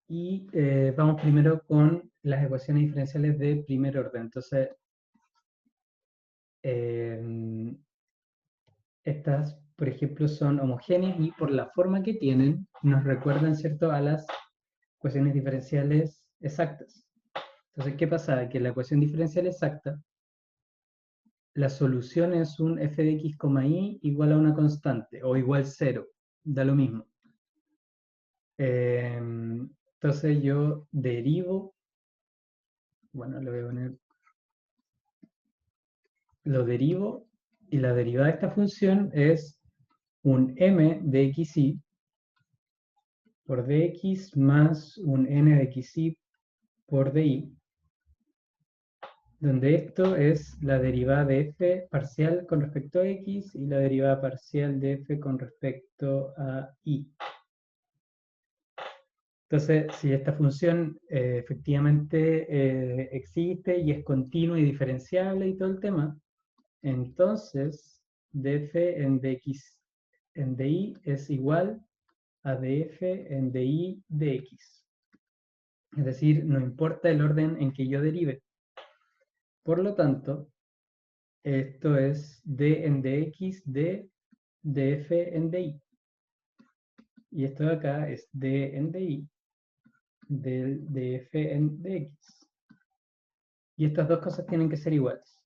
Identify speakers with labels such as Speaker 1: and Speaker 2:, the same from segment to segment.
Speaker 1: Y vamos primero con las ecuaciones diferenciales de primer orden. Entonces, estas, por ejemplo, son homogéneas y por la forma que tienen, nos recuerdan, ¿cierto?, a las ecuaciones diferenciales exactas. Entonces, ¿qué pasa? Que la ecuación diferencial exacta, la solución es un f de x, y igual a una constante, o igual 0, da lo mismo. Entonces yo derivo, bueno, le voy a poner, lo derivo, y la derivada de esta función es un m de xy por dx más un n de xy por dy, donde esto es la derivada de f parcial con respecto a x y la derivada parcial de f con respecto a y. Entonces, si esta función efectivamente existe y es continua y diferenciable y todo el tema, entonces df en dx en dy es igual a df en dy de x. Es decir, no importa el orden en que yo derive. Por lo tanto, esto es d en dx de df en dy. Y esto de acá es d en dy del df en dx. Y estas dos cosas tienen que ser iguales.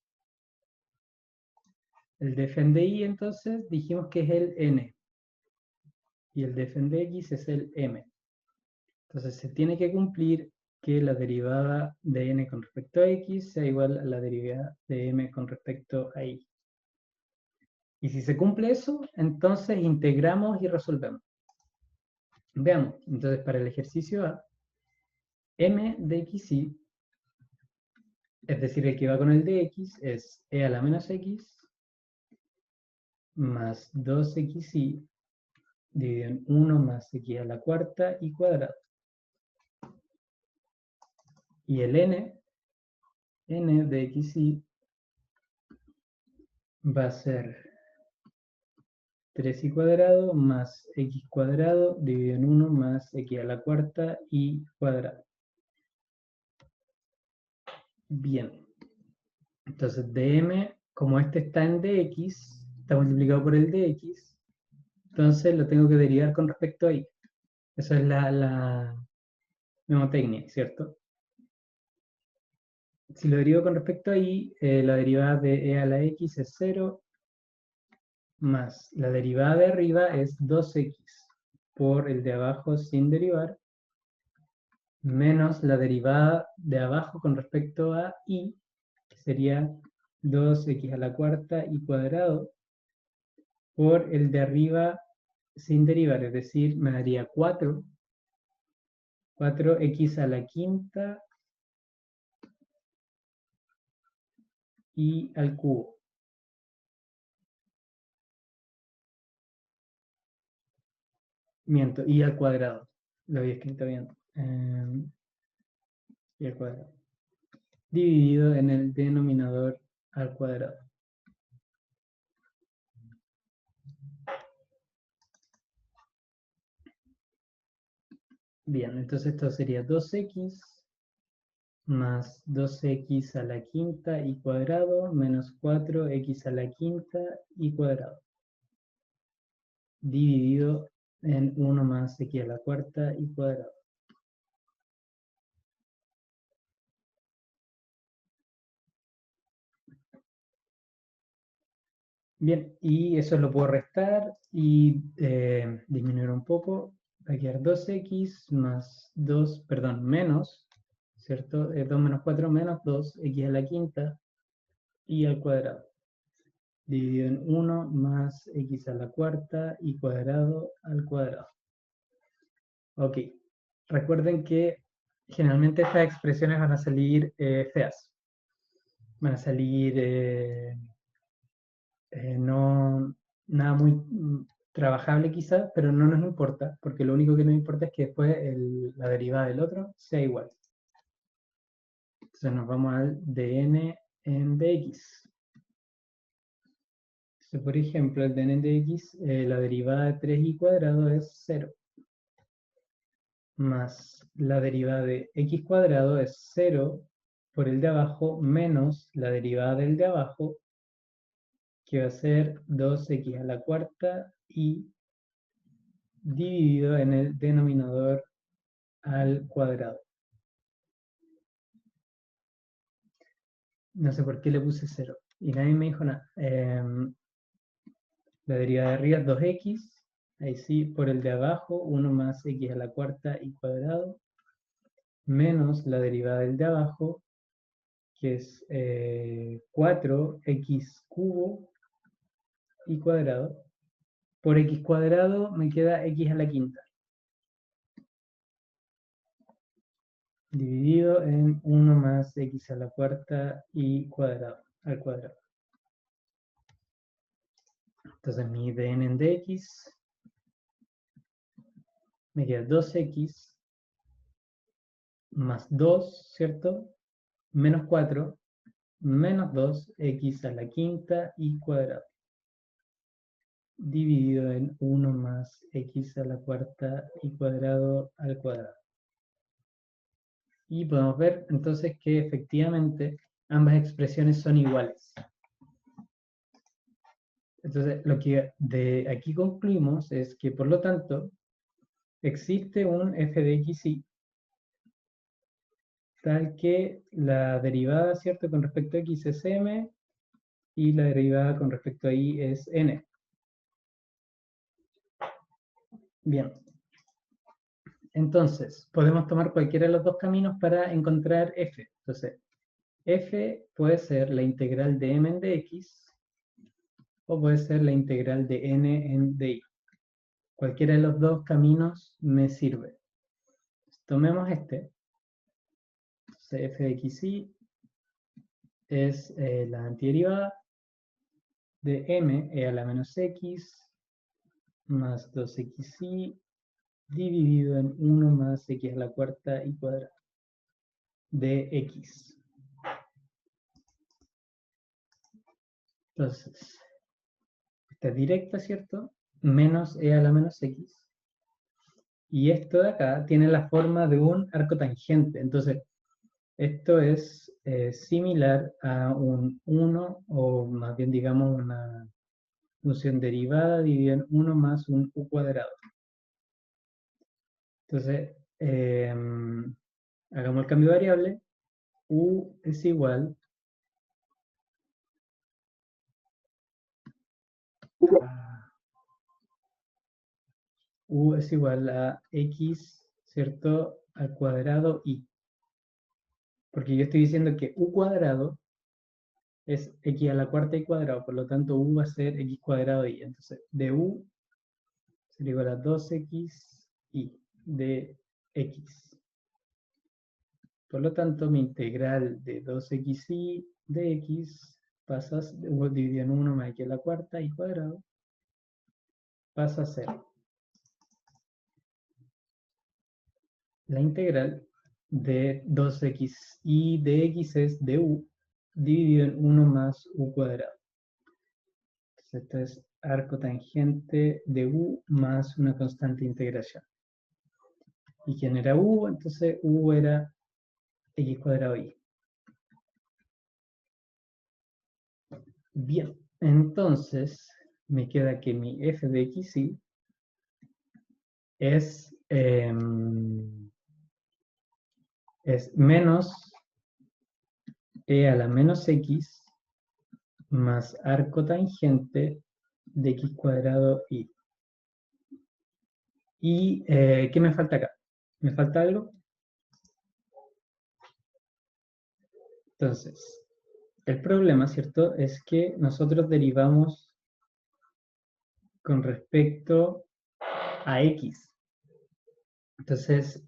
Speaker 1: El df en dy entonces dijimos que es el n. Y el df en dx es el m. Entonces se tiene que cumplir que la derivada de n con respecto a x sea igual a la derivada de m con respecto a y. Y si se cumple eso, entonces integramos y resolvemos. Veamos, entonces para el ejercicio A, m de xy, es decir, el que va con el de x, es e a la menos x más 2xy dividido en 1 más x a la cuarta y cuadrado. Y el n de xy va a ser 3y cuadrado más x cuadrado dividido en 1 más x a la cuarta y cuadrado. Bien. Entonces dm, como este está en dx, está multiplicado por el dx, entonces lo tengo que derivar con respecto a y. Esa es la mnemotecnia, ¿cierto? Si lo derivo con respecto a y, la derivada de e a la x es 0, más la derivada de arriba es 2x por el de abajo sin derivar, menos la derivada de abajo con respecto a y, que sería 2x a la cuarta y cuadrado, por el de arriba sin derivar, es decir, me daría 4x a la quinta y al cubo. Miento, y al cuadrado. Lo había escrito bien. Y al cuadrado. Dividido en el denominador al cuadrado. Bien, entonces esto sería 2x más 2x a la quinta y cuadrado menos 4x a la quinta y cuadrado. Dividido en 1 más x a la cuarta y cuadrado. Bien, y eso lo puedo restar y disminuir un poco. Va a quedar 2x más 2, perdón, menos, ¿cierto? 2 menos 4 menos 2x a la quinta y al cuadrado. Dividido en 1 más x a la cuarta y cuadrado al cuadrado. Ok, recuerden que generalmente estas expresiones van a salir feas. Van a salir no, nada muy trabajable quizás, pero no nos importa, porque lo único que nos importa es que después la derivada del otro sea igual. Entonces nos vamos al dn en dx. Entonces, por ejemplo, el dn en dx, la derivada de 3y cuadrado es 0. más la derivada de x cuadrado es 0 por el de abajo menos la derivada del de abajo, que va a ser 2x a la cuarta y dividido en el denominador al cuadrado. No sé por qué le puse 0 y nadie me dijo nada. La derivada de arriba es 2x, ahí sí, por el de abajo, 1 más x a la cuarta y cuadrado, menos la derivada del de abajo, que es 4x cubo y cuadrado. Por x cuadrado me queda x a la quinta, dividido en 1 más x a la cuarta y cuadrado, al cuadrado. Entonces mi dn en dx me queda 2x más 2, ¿cierto? Menos 4, menos 2x a la quinta y cuadrado, dividido en 1 más x a la cuarta y cuadrado al cuadrado. Y podemos ver entonces que efectivamente ambas expresiones son iguales. Entonces, lo que de aquí concluimos es que, por lo tanto, existe un f de x y tal que la derivada, ¿cierto?, con respecto a x es m y la derivada con respecto a y es n. Bien. Entonces, podemos tomar cualquiera de los dos caminos para encontrar f. Entonces, f puede ser la integral de m en dx o puede ser la integral de n en dy. Cualquiera de los dos caminos me sirve. Tomemos este. Entonces, f de x y es la antiderivada de m e a la menos x más 2xy dividido en 1 más x a la cuarta y cuadrado de x. Entonces, esta es directa, ¿cierto? Menos e a la menos x. Y esto de acá tiene la forma de un arco tangente. Entonces, esto es similar a un 1, o más bien digamos una función derivada dividida en 1 más un u cuadrado. Entonces, hagamos el cambio de variable. U es igual a, U es igual a x, ¿cierto?, al cuadrado y. Porque yo estoy diciendo que u cuadrado es x a la cuarta y cuadrado, por lo tanto u va a ser x cuadrado y. Entonces, de u sería igual a 2x y de x. Por lo tanto, mi integral de 2xy de x pasa, dividido en 1 más x a la cuarta y cuadrado, pasa a ser la integral de 2xy de x es de u dividido en 1 más u cuadrado. Entonces, esto es arco tangente de u más una constante de integración. ¿Y quién era u? Entonces u era x cuadrado y. Bien, entonces me queda que mi f de x y es menos e a la menos x más arco tangente de x cuadrado y. ¿Y qué me falta acá? ¿Me falta algo? Entonces, el problema, ¿cierto?, es que nosotros derivamos con respecto a x. Entonces,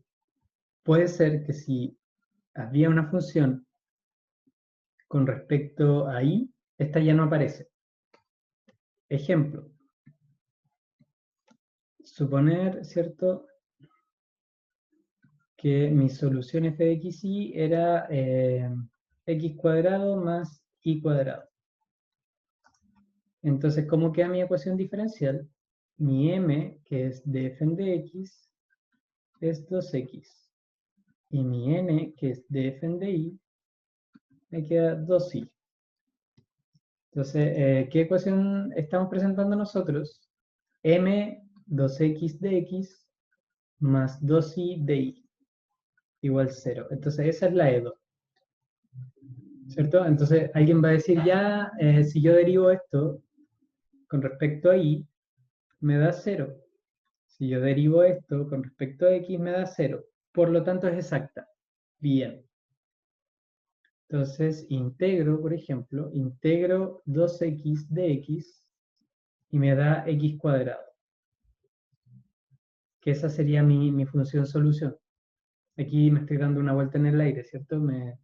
Speaker 1: puede ser que si había una función con respecto a y, esta ya no aparece. Ejemplo, suponer, ¿cierto?, que mi solución f de x y era x cuadrado más y cuadrado. Entonces, ¿cómo queda mi ecuación diferencial? Mi m, que es de f de x, es 2x. Y mi n, que es df en di, me queda 2i. Entonces, ¿qué ecuación estamos presentando nosotros? M 2x de x más 2i de y igual 0. Entonces, esa es la EDO. ¿Cierto? Entonces, alguien va a decir, ya, si yo derivo esto con respecto a y, me da 0. Si yo derivo esto con respecto a x, me da 0. Por lo tanto, es exacta. Bien. Entonces, integro, por ejemplo, integro 2x de x y me da x cuadrado. Que esa sería mi función solución. Aquí me estoy dando una vuelta en el aire, ¿cierto? Me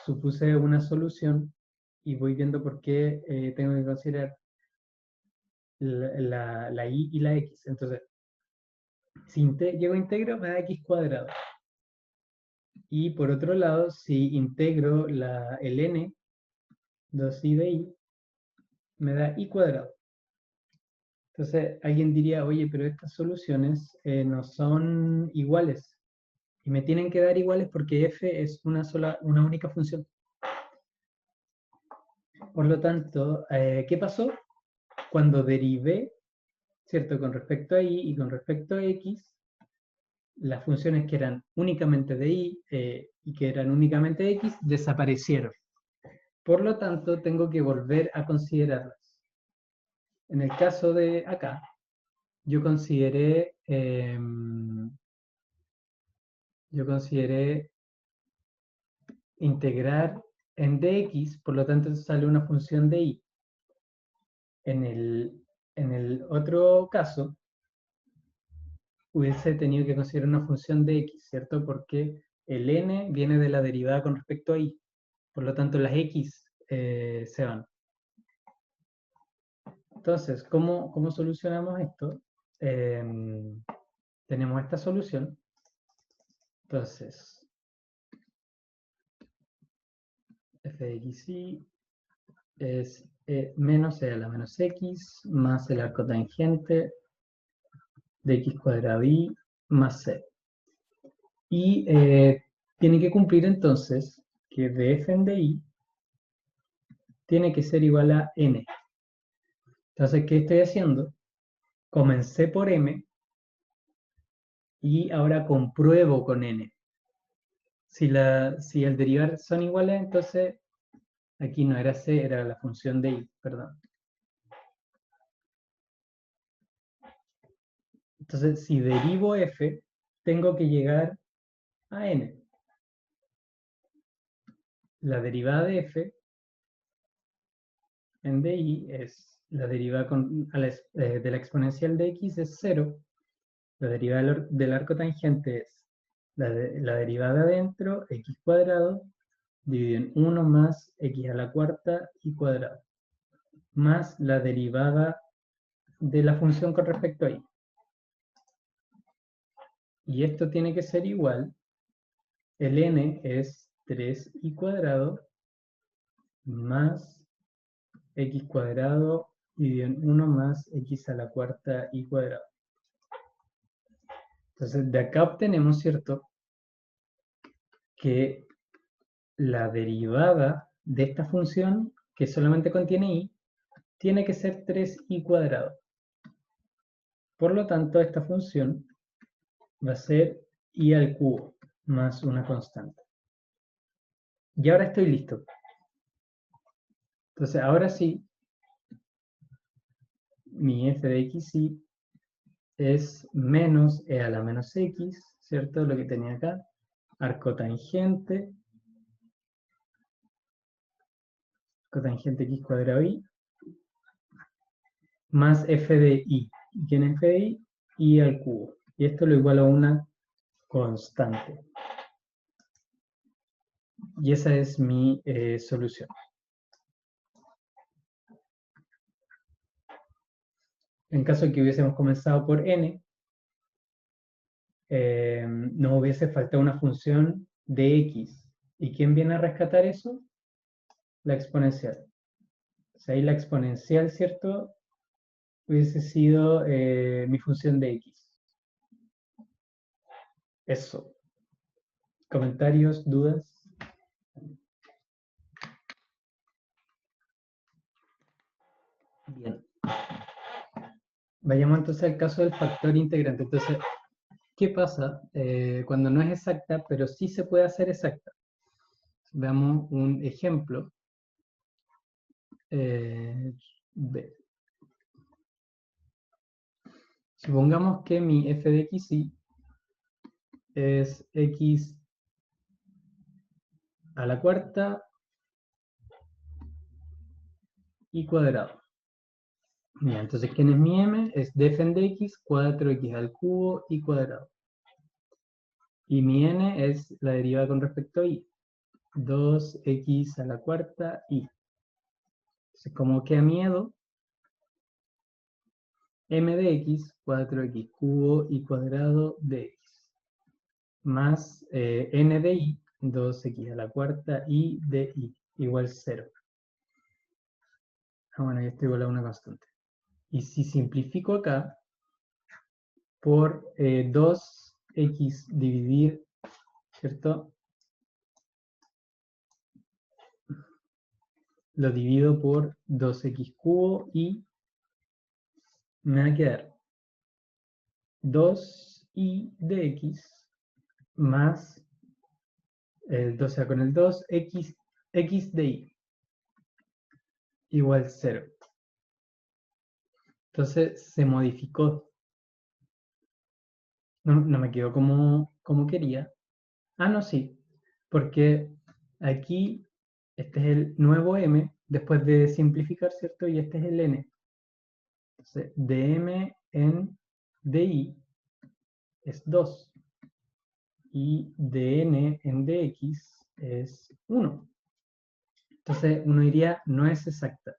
Speaker 1: supuse una solución y voy viendo por qué tengo que considerar la y y la x. Entonces, si llego a integro, me da x cuadrado. Y por otro lado, si integro el n, 2i de y, me da y cuadrado. Entonces, alguien diría, oye, pero estas soluciones no son iguales. Y me tienen que dar iguales porque f es una única función. Por lo tanto, ¿qué pasó? Cuando derivé, ¿cierto? Con respecto a y y con respecto a x, las funciones que eran únicamente de y y que eran únicamente de x desaparecieron. Por lo tanto, tengo que volver a considerarlas. En el caso de acá, yo consideré integrar en dx, por lo tanto sale una función de y. En el otro caso, hubiese tenido que considerar una función de x, ¿cierto? Porque el n viene de la derivada con respecto a y. Por lo tanto, las x se van. Entonces, ¿cómo solucionamos esto? Tenemos esta solución. Entonces, f de xy es menos e a la menos x más el arco tangente de x cuadrado y más c. Y tiene que cumplir entonces que df en di tiene que ser igual a n. Entonces, ¿qué estoy haciendo? Comencé por m y ahora compruebo con n. Si el derivar son iguales, entonces aquí no era c, era la función de y, perdón. Entonces, si derivo f, tengo que llegar a n. La derivada de f en di es la derivada de la exponencial de x es 0. La derivada del arco tangente es la derivada de adentro, x cuadrado, dividido en 1 más x a la cuarta y cuadrado, más la derivada de la función con respecto a y. Y esto tiene que ser igual, el n es 3y cuadrado más x cuadrado dividido en 1 más x a la cuarta y cuadrado. Entonces, de acá obtenemos, ¿cierto?, que la derivada de esta función, que solamente contiene y, tiene que ser 3y cuadrado. Por lo tanto, esta función va a ser y al cubo más una constante. Y ahora estoy listo. Entonces, ahora sí, mi f de xy es menos e a la menos x, ¿cierto? Lo que tenía acá. Arcotangente, cotangente x cuadrado y, más f de y. ¿Quién es f de y? Y al cubo. Y esto lo igualo a una constante. Y esa es mi solución. En caso de que hubiésemos comenzado por n, nos hubiese faltado una función de x. ¿Y quién viene a rescatar eso? La exponencial. O sea, ahí la exponencial, ¿cierto?, hubiese sido mi función de x. Eso. ¿Comentarios, dudas? Bien. Vayamos entonces al caso del factor integrante. Entonces, ¿qué pasa cuando no es exacta, pero sí se puede hacer exacta? Veamos un ejemplo. B. Supongamos que mi f de xy es x a la cuarta y cuadrado. Bien, entonces, ¿quién es mi m? Es df de x, 4x al cubo y cuadrado. Y mi n es la derivada con respecto a y. 2x a la cuarta y. Entonces, como queda miedo, m de x, 4x cubo y cuadrado de x. Más n de y, 2x a la cuarta y de y, igual 0. Ah, bueno, esto igual a una constante. Y si simplifico acá, por 2x dividir, ¿cierto? Lo divido por 2x cubo y me va a quedar 2y de x más, o sea, con el 2, x de y igual 0. Entonces se modificó. No me quedó como quería. Ah, no, sí. Porque aquí este es el nuevo m después de simplificar, ¿cierto? Y este es el n. Entonces, dm en di es 2. Y dn en dx es 1. Entonces uno diría, no es exacta.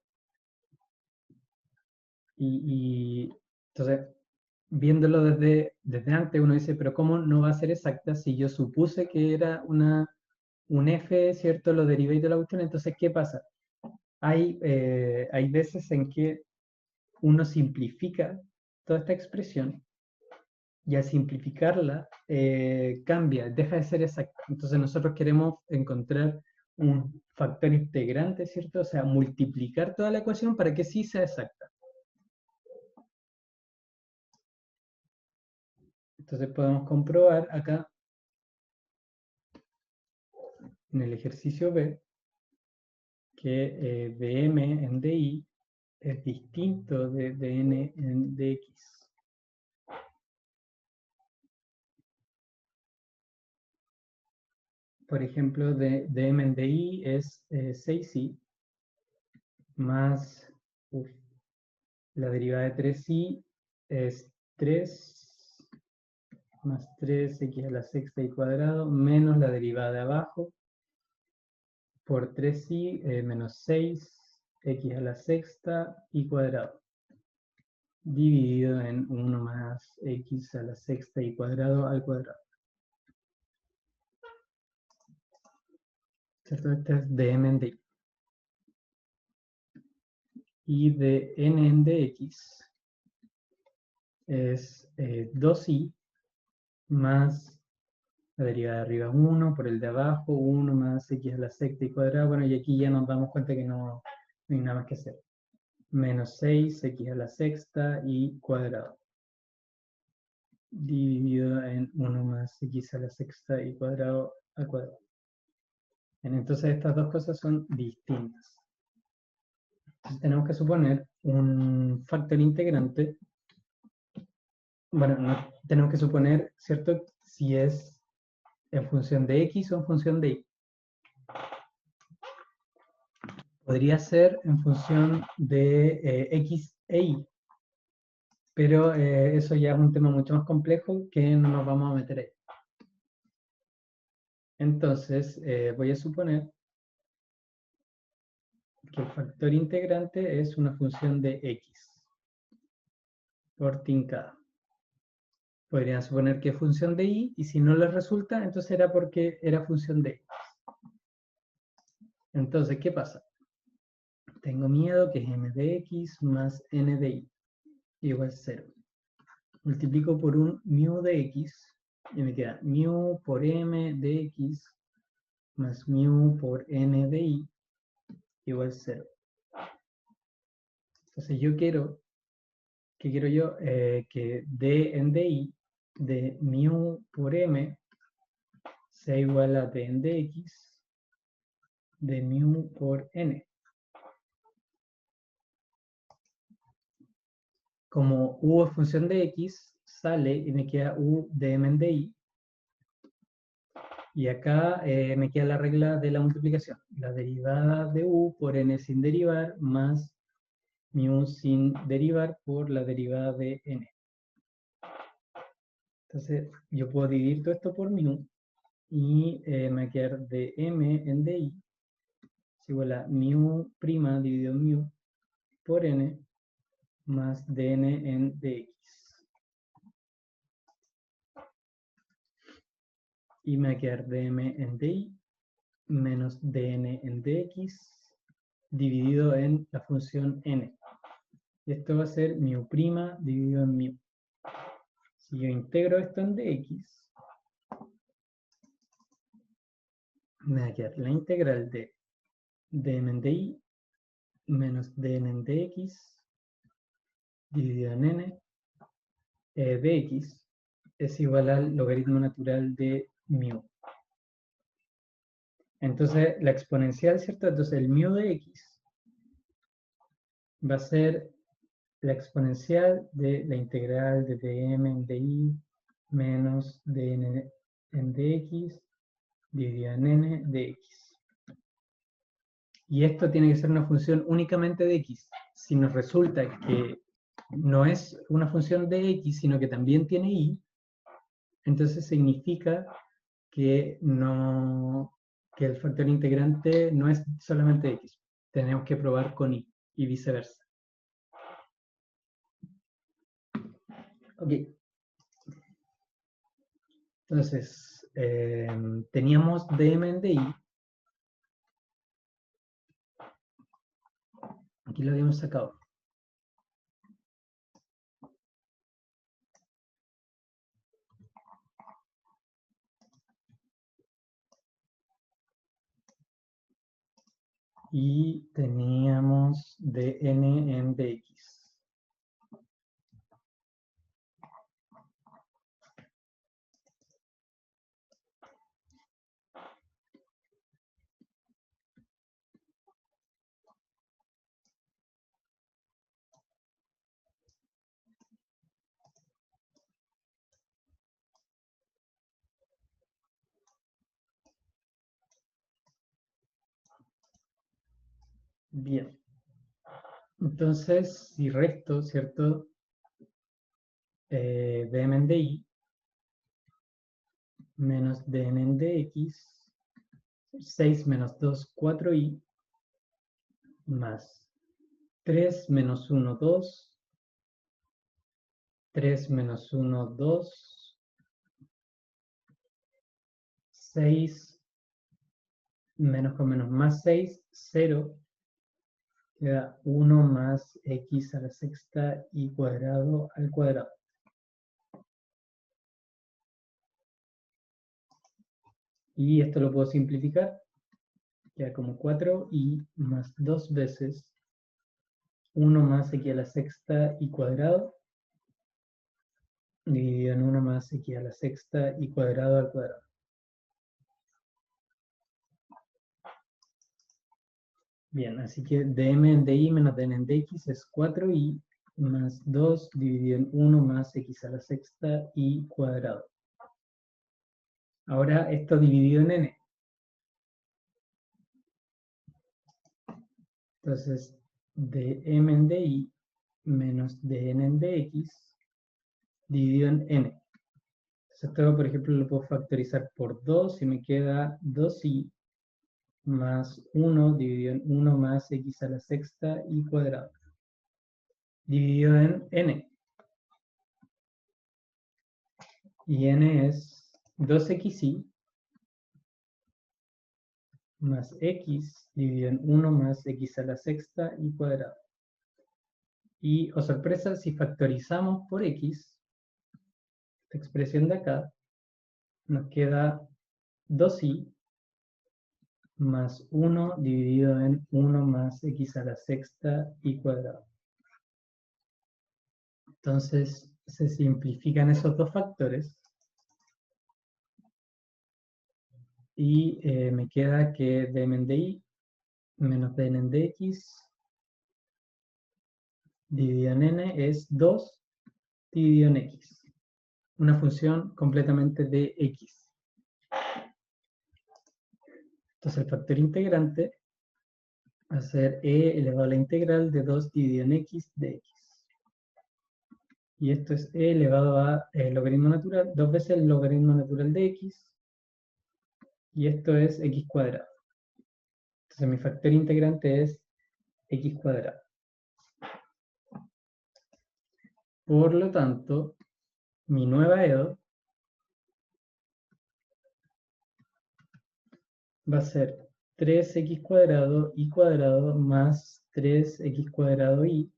Speaker 1: Entonces, viéndolo desde antes, uno dice, pero ¿cómo no va a ser exacta si yo supuse que era un f, ¿cierto? Lo derivé de la cuestión. Entonces, ¿qué pasa? Hay veces en que uno simplifica toda esta expresión y al simplificarla cambia, deja de ser exacta. Entonces nosotros queremos encontrar un factor integrante, ¿cierto? O sea, multiplicar toda la ecuación para que sí sea exacta. Entonces podemos comprobar acá en el ejercicio B que dm en di es distinto de dn en dx. Por ejemplo, dm en di es 6i más la derivada de 3i es 3 más 3x a la sexta y cuadrado menos la derivada de abajo por 3i menos 6x a la sexta y cuadrado dividido en 1 más x a la sexta y cuadrado al cuadrado. ¿Cierto? Este es dm en dy. Y de n en dx es 2i más la derivada de arriba 1 por el de abajo, 1 más x a la sexta y cuadrado. Bueno, y aquí ya nos damos cuenta que no hay nada más que hacer. Menos 6x a la sexta y cuadrado. Dividido en 1 más x a la sexta y cuadrado al cuadrado. Entonces estas dos cosas son distintas. Entonces tenemos que suponer un factor integrante. Bueno, no, tenemos que suponer, ¿cierto? Si es en función de x o en función de y. Podría ser en función de x e y, pero eso ya es un tema mucho más complejo que no nos vamos a meter ahí. Entonces, voy a suponer que el factor integrante es una función de x por tincada. Podrían suponer que es función de y si no les resulta, entonces era porque era función de x. Entonces, ¿qué pasa? Tengo miedo que es m de x más n de y igual 0. Multiplico por un mu de x Y me queda mu por m de x más mu por n de y igual 0. Entonces yo quiero, ¿qué quiero yo? Que d en dy de mu por m sea igual a d en dx de mu por n. Como u es función de x, sale y me queda u de m en dy. Y acá me queda la regla de la multiplicación. La derivada de u por n sin derivar más mu sin derivar por la derivada de n. Entonces yo puedo dividir todo esto por mu y me va a quedar de m en dy es igual a mu prima dividido en mu por n más dn en dx. Y me va a quedar dm en dy menos dn en dx dividido en la función n. Y esto va a ser mu prima dividido en mu. Si yo integro esto en dx, me va a quedar la integral de dm en dy menos dn en dx dividido en n dx es igual al logaritmo natural de mu. Entonces, la exponencial, ¿cierto? Entonces, el mu de x va a ser la exponencial de la integral de dm en dy menos dn en dx dividido en n de x. Y esto tiene que ser una función únicamente de x. Si nos resulta que no es una función de x, sino que también tiene y, entonces significa que que el factor integrante no es solamente x. Tenemos que probar con y viceversa. Ok. Entonces, teníamos dm en dy. Aquí lo habíamos sacado. Y teníamos dn en dx. Bien. Entonces, si resto, ¿cierto? Dm en dy menos dn en dx, 6 menos 2, 4y, más 3 menos 1, 2, 3 menos 1, 2, 6 menos con menos más 6, 0, queda 1 más x a la sexta y cuadrado al cuadrado. Y esto lo puedo simplificar, queda como 4y más 2 veces 1 más x a la sexta y cuadrado, dividido en 1 más x a la sexta y cuadrado al cuadrado. Bien, así que dm en dy menos dn en dx es 4y más 2 dividido en 1 más x a la sexta y cuadrado. Ahora esto dividido en n. Entonces, dm en dy menos dn en dx dividido en n. Entonces esto, por ejemplo, lo puedo factorizar por 2 y me queda 2y más 1 dividido en 1 más x a la sexta y cuadrado. Dividido en n. Y n es 2xy más x dividido en 1 más x a la sexta y cuadrado. Y, oh sorpresa, si factorizamos por x, esta expresión de acá, nos queda 2i más 1 dividido en 1 más x a la sexta y cuadrado. Entonces se simplifican esos dos factores y me queda que dm de y menos dn de x dividido en n es 2 dividido en x. Una función completamente de x. Entonces el factor integrante va a ser e elevado a la integral de 2 dividido en x de x. Y esto es e elevado a logaritmo natural, 2 veces el logaritmo natural de x. Y esto es x cuadrado. Entonces mi factor integrante es x cuadrado. Por lo tanto, mi nueva EDO va a ser 3x cuadrado y cuadrado más 3x cuadrado y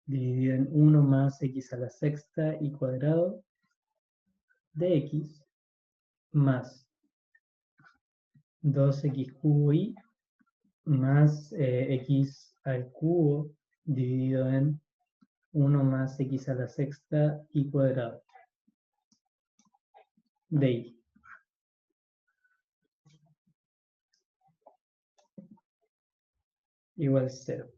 Speaker 1: dividido en 1 más x a la sexta y cuadrado de x más 2x cubo y más x al cubo dividido en 1 más x a la sexta y cuadrado de y. Igual 0.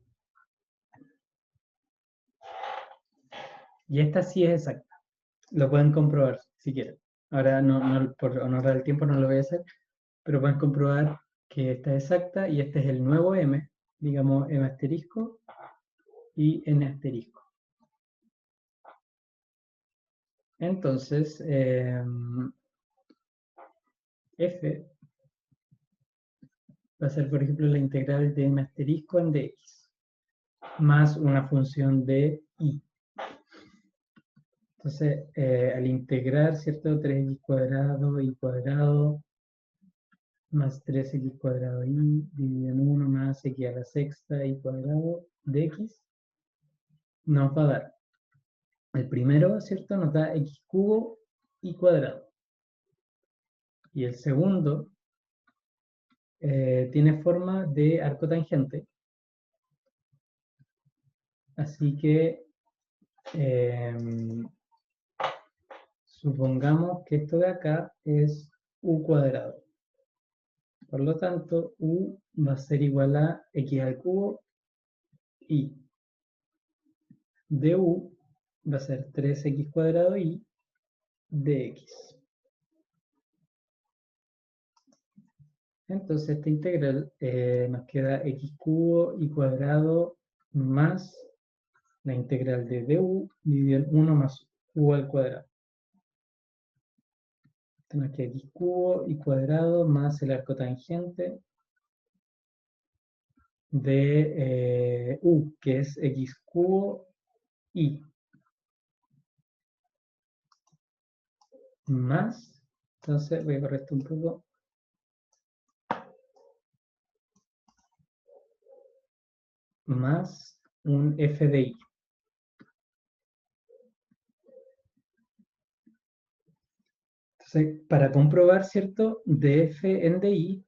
Speaker 1: Y esta sí es exacta. Lo pueden comprobar si quieren. Ahora, por honor del tiempo, no lo voy a hacer, pero pueden comprobar que esta es exacta y este es el nuevo m, digamos m asterisco y n asterisco. Entonces, f va a ser, por ejemplo, la integral de m asterisco en dx, más una función de y. Entonces, al integrar, ¿cierto? 3x cuadrado y cuadrado más 3x cuadrado y dividido en 1 más x a la sexta y cuadrado de x, nos va a dar, el primero, ¿cierto? Nos da x cubo y cuadrado. Y el segundo tiene forma de arco tangente. Así que supongamos que esto de acá es u cuadrado. Por lo tanto, u va a ser igual a x al cubo y de u va a ser 3x cuadrado y de x. Entonces esta integral nos queda x cubo y cuadrado más la integral de du dividido en 1 más u al cuadrado. Tenemos que x cubo y cuadrado más el arco tangente de u, que es x cubo y más, entonces voy a correr esto un poco, más un f de y. Entonces, para comprobar, ¿cierto? df en di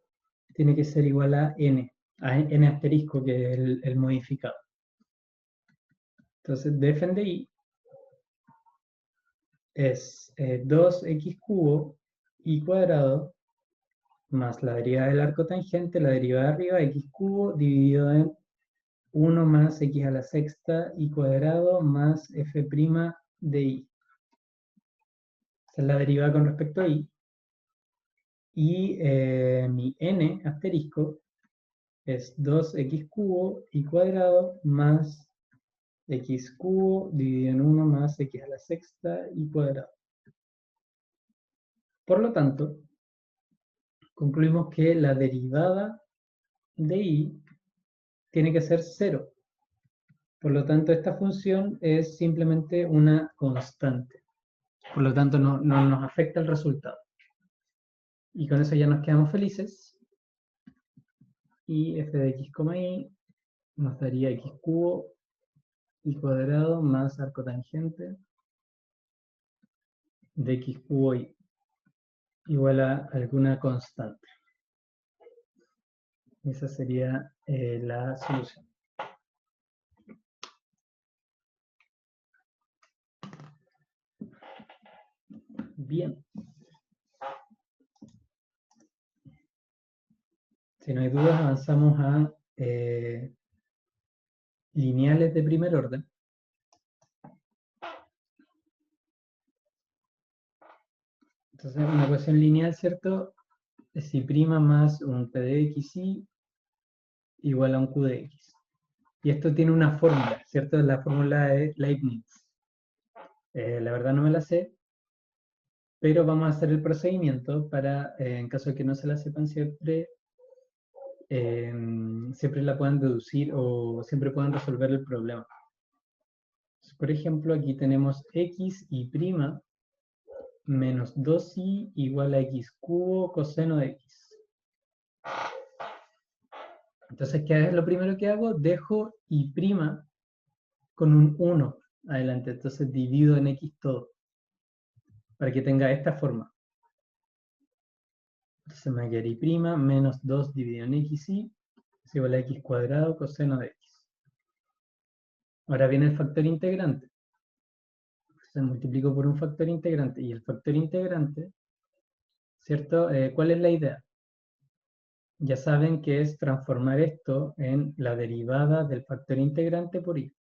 Speaker 1: tiene que ser igual a n asterisco, que es el modificado. Entonces, df en di es 2x cubo y cuadrado más la derivada del arco tangente, la derivada de arriba, x cubo dividido en 1 más x a la sexta y cuadrado más f' de y. Esa es la derivada con respecto a y. Y mi n asterisco es 2x cubo y cuadrado más x cubo dividido en 1 más x a la sexta y cuadrado. Por lo tanto, concluimos que la derivada de y tiene que ser 0. Por lo tanto, esta función es simplemente una constante. Por lo tanto, no nos afecta el resultado. Y con eso ya nos quedamos felices. Y f de x, y nos daría x cubo y cuadrado más arco tangente de x cubo y. igual a alguna constante. Esa sería la solución. Bien. Si no hay dudas, avanzamos a lineales de primer orden. Entonces, una ecuación lineal, ¿cierto? Es y' más un p de x y igual a un q de x. Y esto tiene una fórmula, ¿cierto? La fórmula de Leibniz. La verdad no me la sé, pero vamos a hacer el procedimiento para, en caso de que no se la sepan, siempre la puedan deducir o siempre puedan resolver el problema. Por ejemplo, aquí tenemos x y' menos 2y igual a x cubo coseno de x. Entonces, ¿qué es lo primero que hago? Dejo y' con un 1 adelante. Entonces divido en x todo, para que tenga esta forma. Entonces me va a quedar y' menos 2 dividido en xy es igual a x cuadrado coseno de x. Ahora viene el factor integrante. Entonces multiplico por un factor integrante. Y el factor integrante, ¿cierto? ¿Cuál es la idea? Ya saben que es transformar esto en la derivada del factor integrante por y.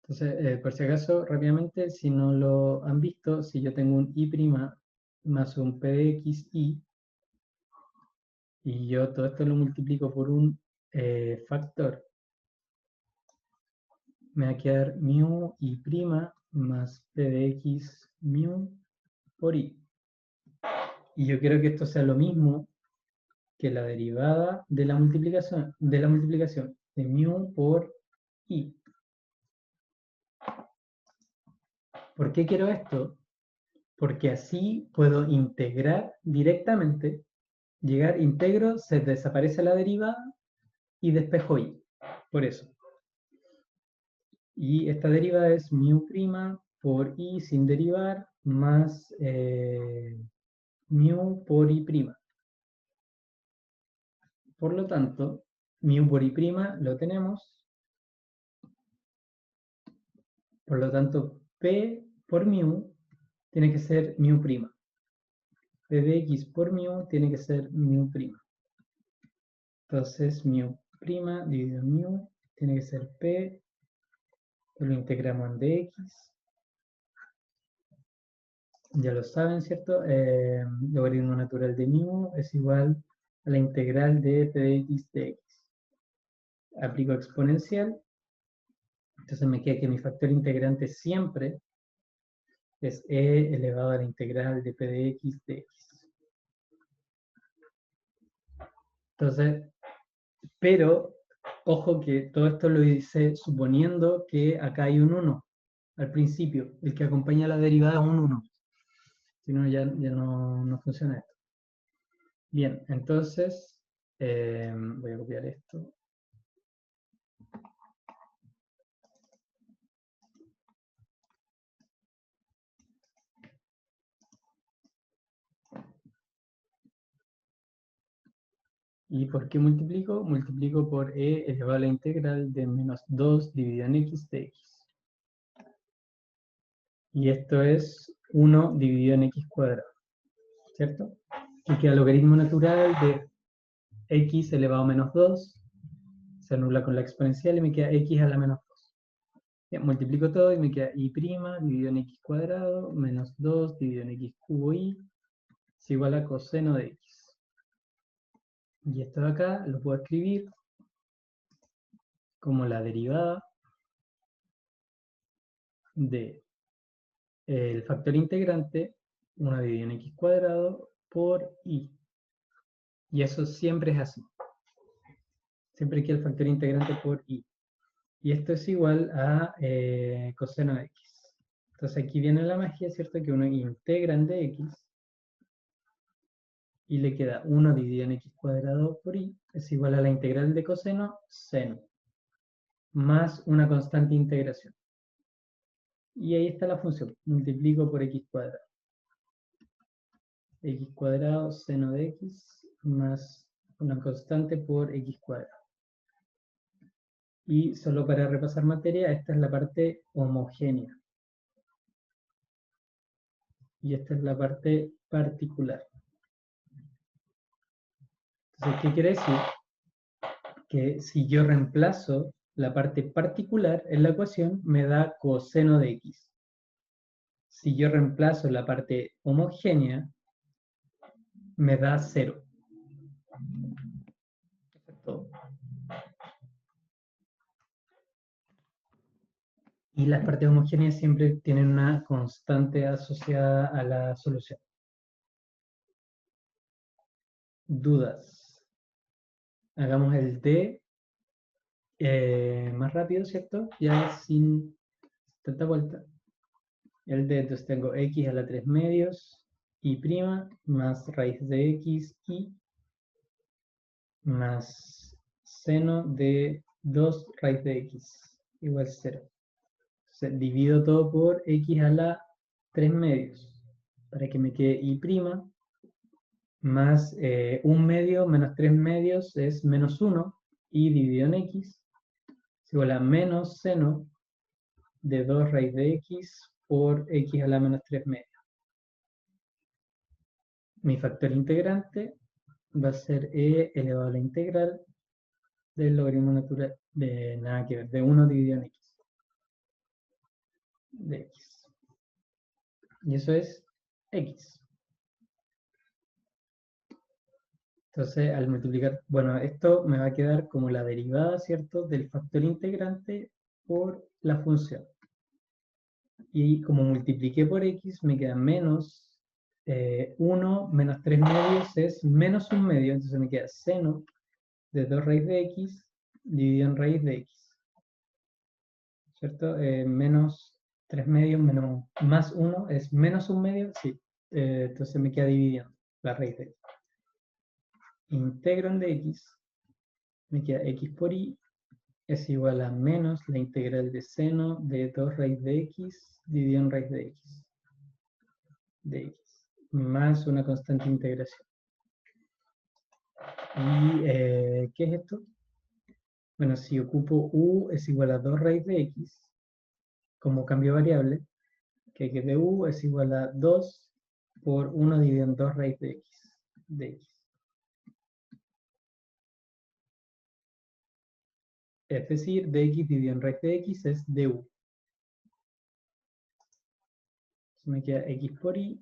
Speaker 1: Entonces, por si acaso, rápidamente, si no lo han visto, si yo tengo un y' más un p de x y yo todo esto lo multiplico por un factor, me va a quedar mu y' más p de x mu por y. Y yo quiero que esto sea lo mismo que la derivada de la multiplicación de mu por y. ¿Por qué quiero esto? Porque así puedo integrar directamente, integro, se desaparece la derivada y despejo y. Por eso. Y esta derivada es mu' por i sin derivar más mu por i'. Por lo tanto, mu por i' lo tenemos. Por lo tanto, p por mu tiene que ser mu'. P de x por mu tiene que ser mu'. Entonces, mu' dividido en mu tiene que ser p, lo integramos en dx. Ya lo saben, ¿cierto? Logaritmo natural de mu es igual a la integral de p de x de x. Aplico exponencial. Entonces me queda que mi factor integrante siempre es e elevado a la integral de p de x de x. Entonces, pero, ojo que todo esto lo hice suponiendo que acá hay un 1 al principio. El que acompaña la derivada es un 1. Si no, ya no funciona esto. Bien, entonces, voy a copiar esto. ¿Y por qué multiplico? Multiplico por e elevado a la integral de menos 2 dividido en x de x. Y esto es 1 dividido en x cuadrado, ¿cierto? Y queda el logaritmo natural de x elevado a menos 2, se anula con la exponencial y me queda x a la menos 2. Bien, multiplico todo y me queda y' dividido en x cuadrado menos 2 dividido en x cubo y es igual a coseno de x. Y esto de acá lo puedo escribir como la derivada de el factor integrante 1 dividido en x cuadrado por y. Y eso siempre es así. Siempre que el factor integrante por y. Y esto es igual a coseno de x. Entonces aquí viene la magia, ¿cierto? Que uno integra en dx y le queda 1 dividido en x cuadrado por y es igual a la integral de coseno, seno, más una constante integración. Y ahí está la función. Multiplico por x cuadrado. X cuadrado seno de x más una constante por x cuadrado. Y solo para repasar materia, esta es la parte homogénea. Y esta es la parte particular. Entonces, ¿qué quiere decir? Que si yo reemplazo la parte particular en la ecuación, me da coseno de x. Si yo reemplazo la parte homogénea, me da 0. Eso es todo. Y las partes homogéneas siempre tienen una constante asociada a la solución. ¿Dudas? Hagamos el D más rápido, ¿cierto? Ya sin tanta vuelta. El D, entonces tengo x a la 3 medios, y prima, más raíz de x, y más seno de 2 raíz de x, igual 0. Entonces divido todo por x a la 3 medios, para que me quede y prima, más 1 medio menos 3 medios es menos 1, y dividido en x, es igual a menos seno de 2 raíz de x por x a la menos 3 medios. Mi factor integrante va a ser e elevado a la integral del logaritmo natural de nada que ver, de 1 dividido en x. De x. Y eso es x. Entonces, al multiplicar, bueno, esto me va a quedar como la derivada, ¿cierto?, del factor integrante por la función. Y como multipliqué por x, me queda menos 1 menos 3 medios es menos 1 medio, entonces me queda seno de 2 raíz de x dividido en raíz de x. ¿Cierto? Menos 3 medios menos más 1 es menos 1 medio, sí. Entonces me queda dividiendo la raíz de x. Integro en dx, me queda x por y, es igual a menos la integral de seno de 2 raíz de x dividido en raíz de x. De x, más una constante de integración. ¿Y qué es esto? Bueno, si ocupo u es igual a 2 raíz de x, como cambio variable, que de u es igual a 2 por 1 dividido en 2 raíz de x. De x. Es decir, dx dividido en raíz de x es du. Entonces me queda x por y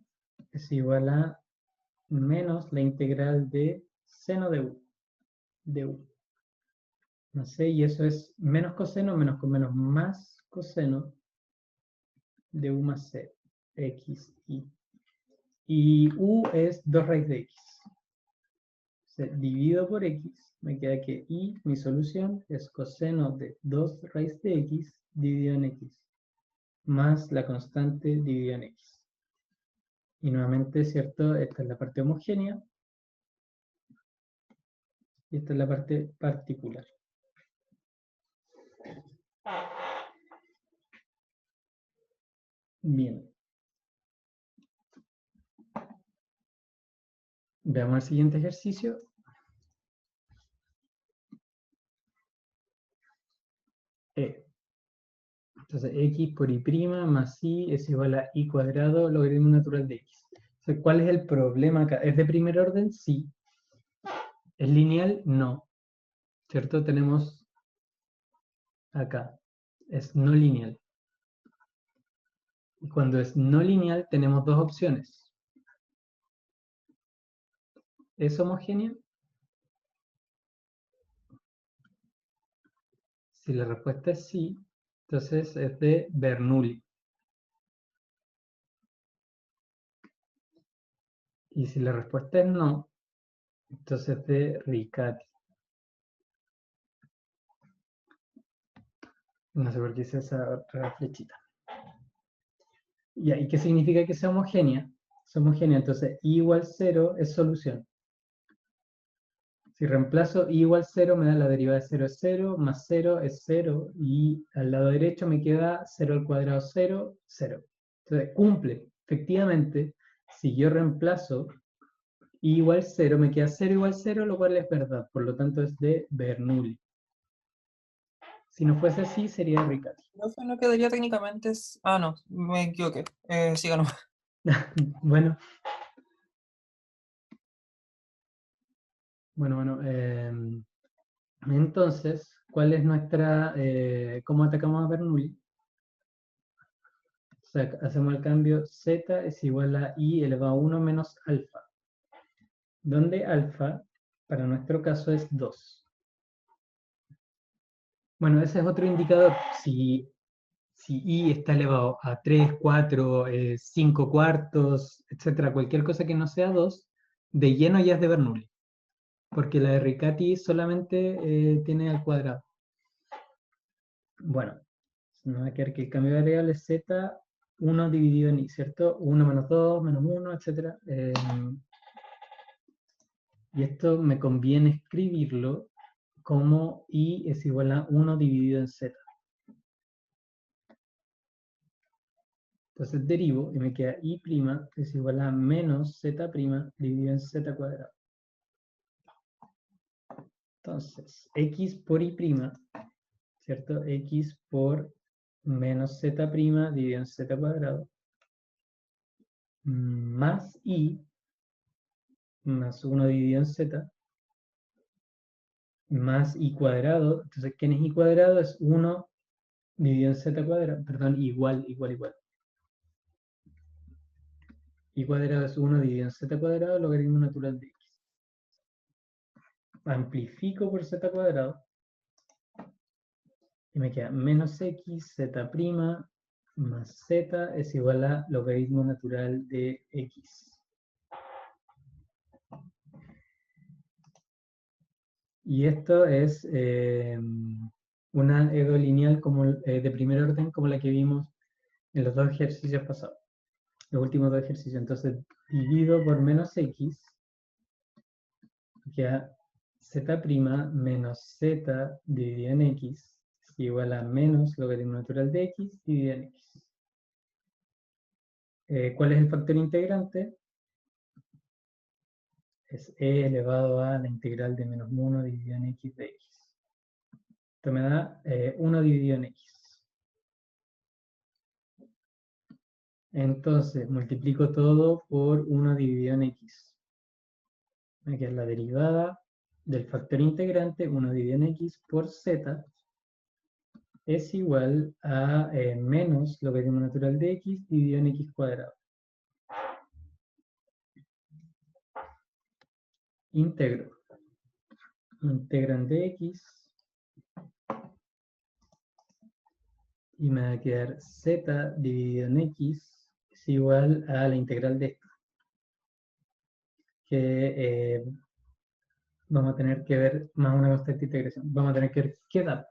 Speaker 1: es igual a menos la integral de seno de u. De u. No sé, y eso es menos coseno, menos con menos más coseno de u más c, x, y. Y u es 2 raíz de x. Dividido por x, me queda que y, mi solución, es coseno de 2 raíz de x dividido en x, más la constante dividida en x. Y nuevamente, ¿cierto? Esta es la parte homogénea, y esta es la parte particular. Bien. Veamos el siguiente ejercicio. Entonces, x por y' más y es igual a y cuadrado logaritmo natural de x. Entonces, ¿cuál es el problema acá? ¿Es de primer orden? Sí. ¿Es lineal? No. ¿Cierto? Tenemos acá. Es no lineal. Y cuando es no lineal, tenemos dos opciones. ¿Es homogénea? Si la respuesta es sí, entonces es de Bernoulli. Y si la respuesta es no, entonces es de Riccati. No sé por qué hice esa otra flechita. ¿Y qué significa que sea homogénea? Es homogénea, entonces y igual 0 es solución. Si reemplazo i igual 0, me da la derivada de 0 es 0, más 0 es 0, y al lado derecho me queda 0 al cuadrado 0, 0. Entonces cumple, efectivamente, si yo reemplazo i igual 0, me queda 0 igual 0, lo cual es verdad, por lo tanto es de Bernoulli. Si no fuese así, sería Riccati.
Speaker 2: No quedaría técnicamente. Ah, no, me equivoqué. Siga nomás.
Speaker 1: Bueno. Entonces, ¿cuál es nuestra, cómo atacamos a Bernoulli? O sea, hacemos el cambio z es igual a i elevado a 1 menos alfa, donde alfa, para nuestro caso, es 2. Bueno, ese es otro indicador. Si i está elevado a 3, 4, 5 cuartos, etcétera, cualquier cosa que no sea 2, de lleno ya es de Bernoulli, porque la de Riccati solamente tiene al cuadrado. Bueno, nos va a quedar que el cambio de variable es z, 1 dividido en i, ¿cierto? 1 menos 2, menos 1, etc. Y esto me conviene escribirlo como i es igual a 1 dividido en z. Entonces derivo y me queda i' es igual a menos z' dividido en z cuadrado. Entonces, x por i', ¿cierto? X por menos z' dividido en z cuadrado, más i, más 1 dividido en z, más i cuadrado. Entonces, ¿quién es i cuadrado? Es 1 dividido en z cuadrado, perdón, igual. I cuadrado es 1 dividido en z cuadrado, logaritmo natural de x. Amplifico por z cuadrado y me queda menos x, z' más z es igual a logaritmo natural de x. Y esto es una EDO lineal como, de primer orden como la que vimos en los dos ejercicios pasados, los últimos dos ejercicios. Entonces divido por menos x, queda z' menos z dividido en x es igual a menos logaritmo natural de x dividido en x. ¿Cuál es el factor integrante? Es e elevado a la integral de menos 1 dividido en x de x. Esto me da 1 dividido en x. Entonces, multiplico todo por 1 dividido en x. Aquí es la derivada del factor integrante, 1 dividido en x por z, es igual a menos logaritmo natural de x dividido en x cuadrado. Integro. Integran de x y me va a quedar z dividido en x es igual a la integral de esto, que vamos a tener que ver más una constante de integración. Vamos a tener que ver qué da.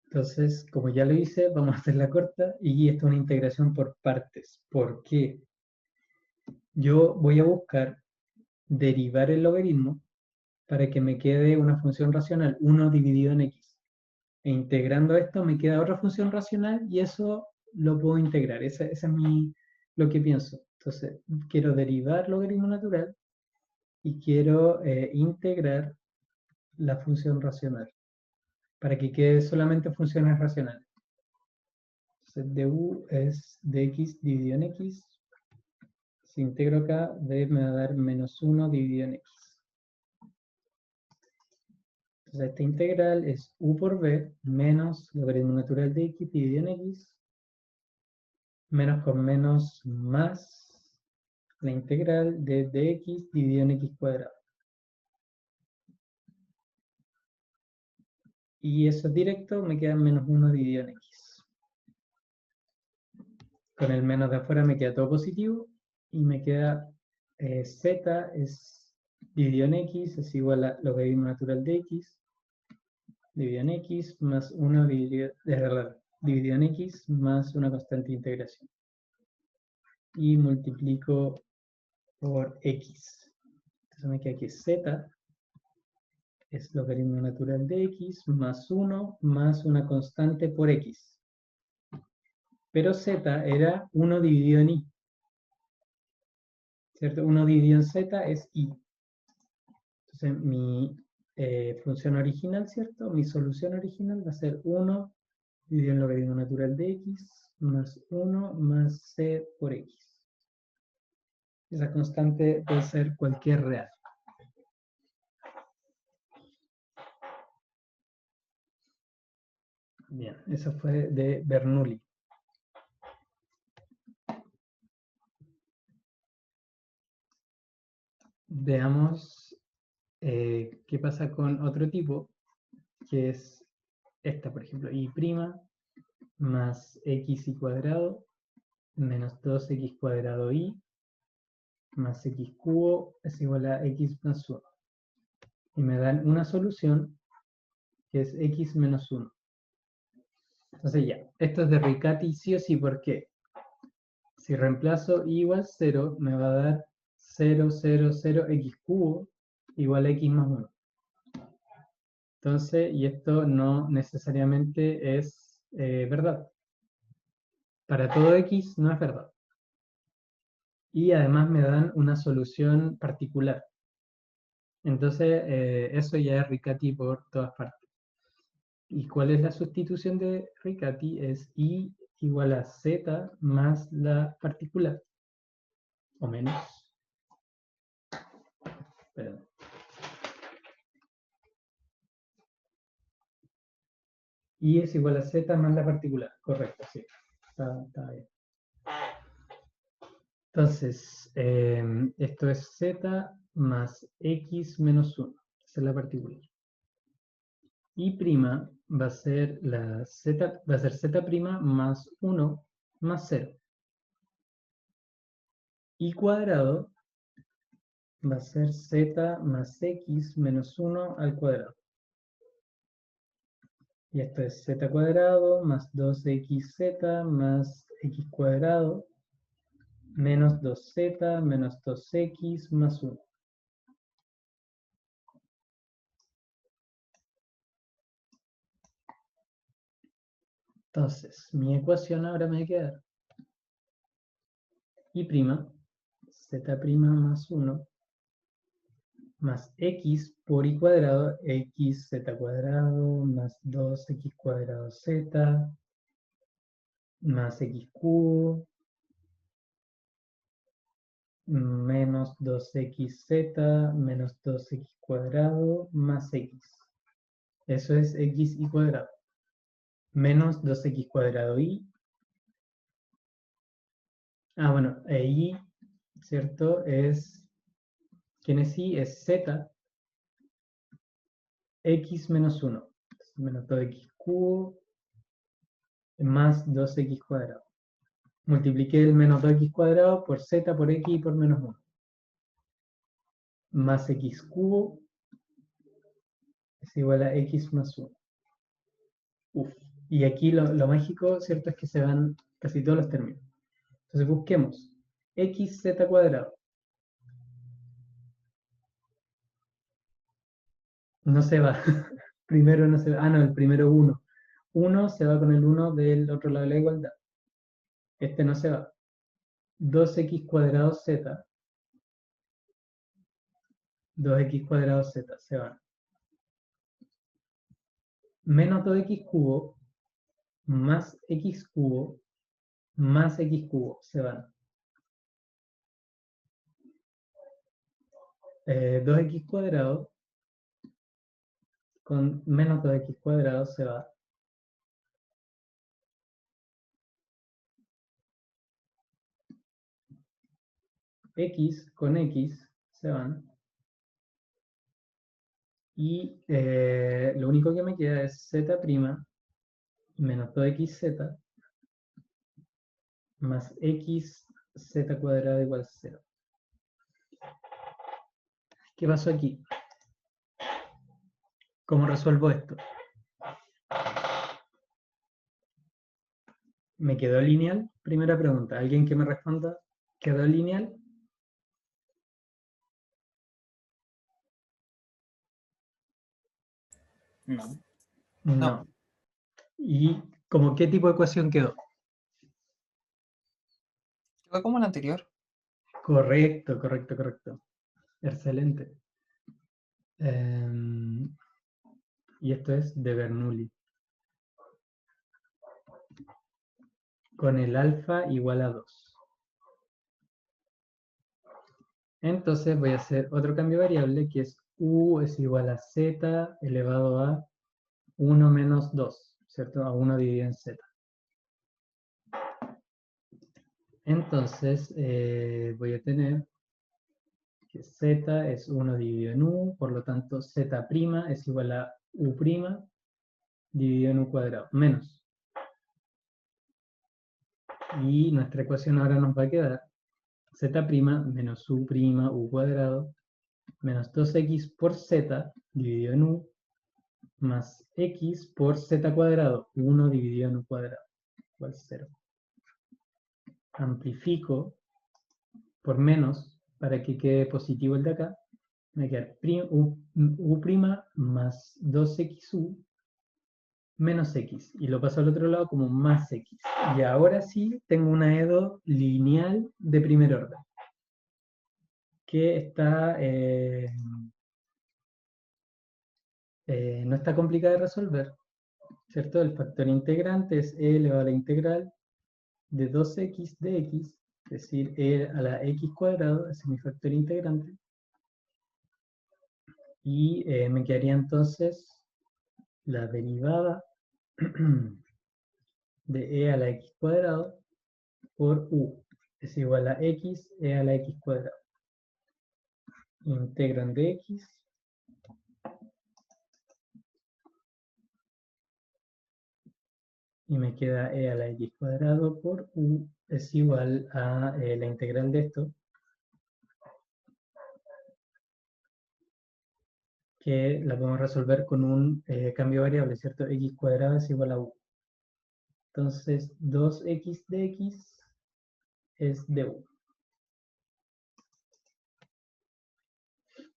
Speaker 1: Entonces, como ya lo hice, vamos a hacerla corta y esto es una integración por partes. ¿Por qué? Yo voy a buscar derivar el logaritmo para que me quede una función racional, 1 dividido en x. E integrando esto me queda otra función racional y eso lo puedo integrar. Ese es lo que pienso. Entonces, quiero derivar logaritmo natural y quiero integrar la función racional para que quede solamente funciones racionales. Entonces, du es dx dividido en x. Si integro acá, d me va a dar menos 1 dividido en x. Entonces, esta integral es u por b menos logaritmo natural de x dividido en x, menos con menos más la integral de dx dividido en x cuadrado. Y eso es directo, me queda menos 1 dividido en x. Con el menos de afuera me queda todo positivo y me queda z es dividido en x es igual a logaritmo natural de x dividido en x más 1 dividido en x más una constante de integración. Y multiplico por x. Entonces me queda que z es logaritmo natural de x más 1 más una constante por x. Pero z era 1 dividido en y. ¿Cierto? 1 dividido en z es y. Entonces mi función original, ¿cierto? Mi solución original va a ser 1 dividido en logaritmo natural de x más 1 más c por x. Esa constante puede ser cualquier real. Bien, eso fue de Bernoulli. Veamos qué pasa con otro tipo, que es esta, por ejemplo, y' más x cuadrado menos 2x cuadrado y más x cubo es igual a x más 1. Y me dan una solución que es x menos 1. Entonces ya, esto es de Riccati sí o sí, porque si reemplazo y igual 0, me va a dar 0, 0, 0, x cubo igual a x más 1. Entonces, y esto no necesariamente es verdad. Para todo x no es verdad. Y además me dan una solución particular. Entonces, eso ya es Riccati por todas partes. ¿Y cuál es la sustitución de Riccati? Es y igual a z más la particular. O menos. Perdón. Y es igual a z más la particular. Correcto, sí. Está bien. Entonces, esto es z más x menos 1. Esa es la particular. Y' va a ser la z, va a ser z' más 1 más 0. Y cuadrado va a ser z más x menos 1 al cuadrado. Y esto es z cuadrado más 2xz más x cuadrado menos 2z menos 2x más 1. Entonces, mi ecuación ahora me va a quedar y' z' más 1 más x por y cuadrado, x z cuadrado más 2x cuadrado z más x cubo menos 2xz menos 2x cuadrado más x. Eso es x y cuadrado. Menos 2x cuadrado y. Bueno, y, ¿cierto? ¿Quién es y? Es z x menos 1. Menos 2x cubo más 2x cuadrado. Multipliqué el menos 2x cuadrado por z por x y por menos 1. Más x cubo es igual a x más 1. Uf. Y aquí lo mágico, ¿cierto? Es que se van casi todos los términos. Entonces busquemos xz cuadrado. No se va. Primero no se va. No, el primero 1. 1 se va con el 1 del otro lado de la igualdad. Este no se va. 2x cuadrado z. 2x cuadrado z se van. Menos 2x cubo más x cubo más x cubo se van. 2x cuadrado con menos 2x cuadrado se va. X con x se van. Y lo único que me queda es z' menos 2xz más x z cuadrado igual a 0. ¿Qué pasó aquí? ¿Cómo resuelvo esto? ¿Me quedó lineal? Primera pregunta. ¿Alguien que me responda? ¿Quedó lineal?
Speaker 2: No.
Speaker 1: No. ¿Y como qué tipo de ecuación quedó?
Speaker 2: Quedó como la anterior.
Speaker 1: Correcto, correcto, correcto. Excelente. Em, y esto es de Bernoulli. Con el alfa igual a 2. Entonces voy a hacer otro cambio de variable que es u es igual a z elevado a 1 menos 2, ¿cierto? A 1 dividido en z. Entonces voy a tener que z es 1 dividido en u, por lo tanto z' es igual a u' dividido en u cuadrado, menos. Y nuestra ecuación ahora nos va a quedar z' menos u' cuadrado menos 2x por z dividido en u más x por z cuadrado, 1 dividido en u cuadrado, igual 0. Amplifico por menos para que quede positivo el de acá. Me va a quedar u' más 2xu menos x. Y lo paso al otro lado como más x. Y ahora sí tengo una EDO lineal de primer orden. Que está... no está complicada de resolver, ¿cierto? El factor integrante es e elevado a la integral de 2x de x, es decir, e a la x cuadrado, ese es mi factor integrante. Y me quedaría entonces la derivada de e a la x cuadrado por u es igual a x e a la x cuadrado. Integran de x y me queda e a la x cuadrado por u es igual a la integral de esto, que la podemos resolver con un cambio de variable, ¿cierto? X cuadrado es igual a u. Entonces, 2x de x es de u.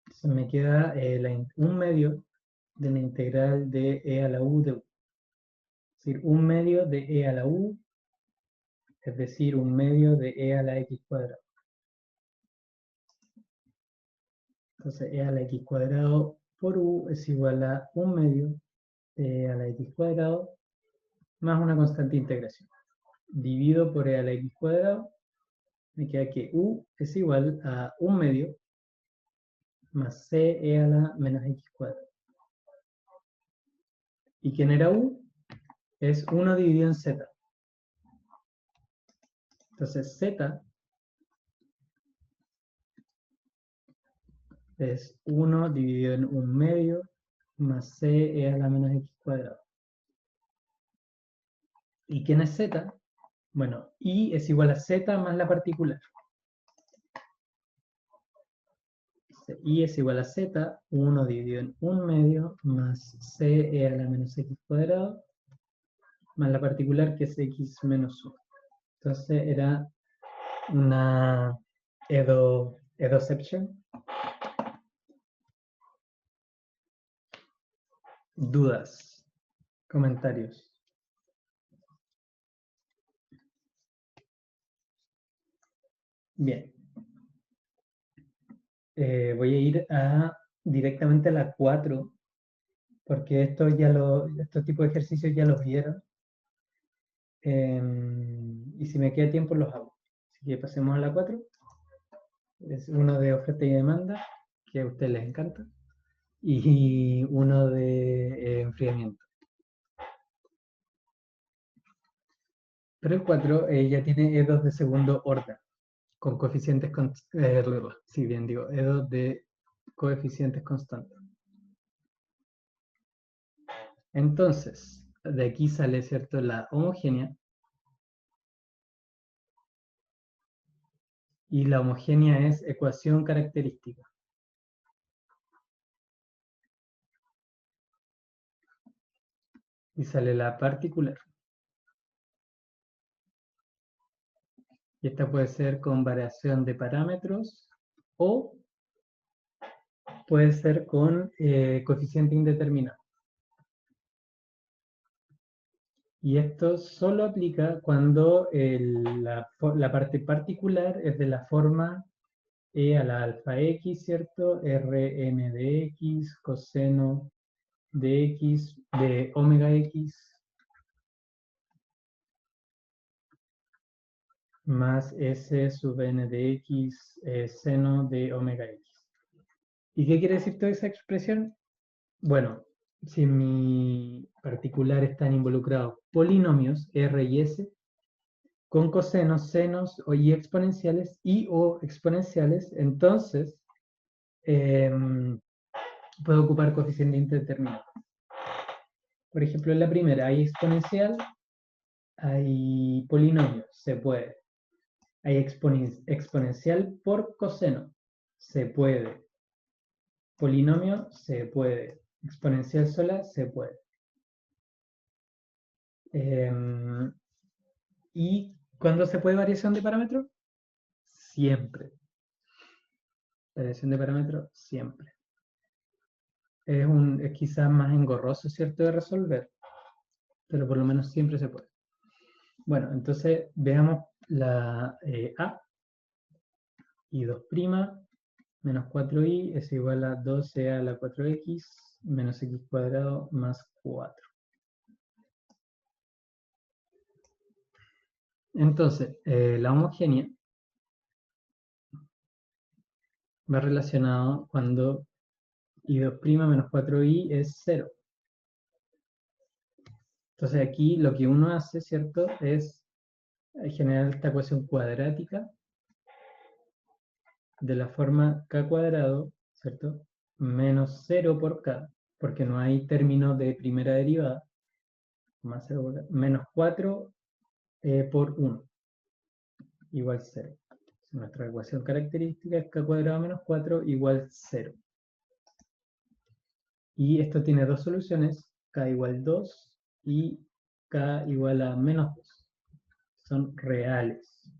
Speaker 1: Entonces me queda un medio de la integral de e a la u de u. Es decir, un medio de e a la u, es decir, un medio de e a la x cuadrado. Entonces, e a la x cuadrado por u es igual a un medio de e a la x cuadrado más una constante de integración. Divido por e a la x cuadrado, me queda que u es igual a un medio más c e a la menos x cuadrado. ¿Y quién era u? Es 1 dividido en z. Entonces z es 1 dividido en un medio más c e a la menos x cuadrado. ¿Y quién es z? Bueno, i es igual a z más la particular. I es igual a z, 1 dividido en un medio más c e a la menos x cuadrado más la particular que es x menos 1. Entonces era una edoception. Dudas, comentarios. Bien. Voy a ir directamente a la 4, porque estos tipos de ejercicios ya los vieron. Y si me queda tiempo los hago. Así que pasemos a la 4. Es uno de oferta y demanda, que a ustedes les encanta. Y uno de enfriamiento. Pero el 4 ya tiene E2 de segundo orden, con coeficientes sí, bien digo, E2 de coeficientes constantes. Entonces, de aquí sale, ¿cierto?, la homogénea. Y la homogénea es ecuación característica. Y sale la particular. Y esta puede ser con variación de parámetros o puede ser con coeficiente indeterminado. Y esto solo aplica cuando la parte particular es de la forma e a la alfa x, ¿cierto? Rn de x, coseno de x, de omega x, más s sub n de x, seno de omega x. ¿Y qué quiere decir toda esa expresión? Bueno, si en mi particular están involucrados polinomios, r y s, con cosenos, senos y exponenciales, y o exponenciales, entonces puedo ocupar coeficiente indeterminado. Por ejemplo, en la primera hay exponencial, hay polinomio, se puede. Hay exponencial por coseno, se puede. Polinomio, se puede. Exponencial sola, se puede. ¿Y cuándo se puede variación de parámetro? Siempre. Variación de parámetro, siempre. Es quizás más engorroso, ¿cierto?, de resolver, pero por lo menos siempre se puede. Bueno, entonces veamos la A. I2' menos 4i es igual a 12 a la 4x menos x cuadrado más 4. Entonces, la homogénea va relacionado cuando i2' menos 4i es 0. Entonces aquí lo que uno hace, ¿cierto?, es generar esta ecuación cuadrática de la forma k cuadrado, ¿cierto?, menos 0 por k, porque no hay término de primera derivada, más 0 por k, menos 4 por 1, igual 0. Nuestra ecuación característica es k cuadrado menos 4 igual 0. Y esto tiene dos soluciones, k igual 2 y k igual a menos 2. Son reales.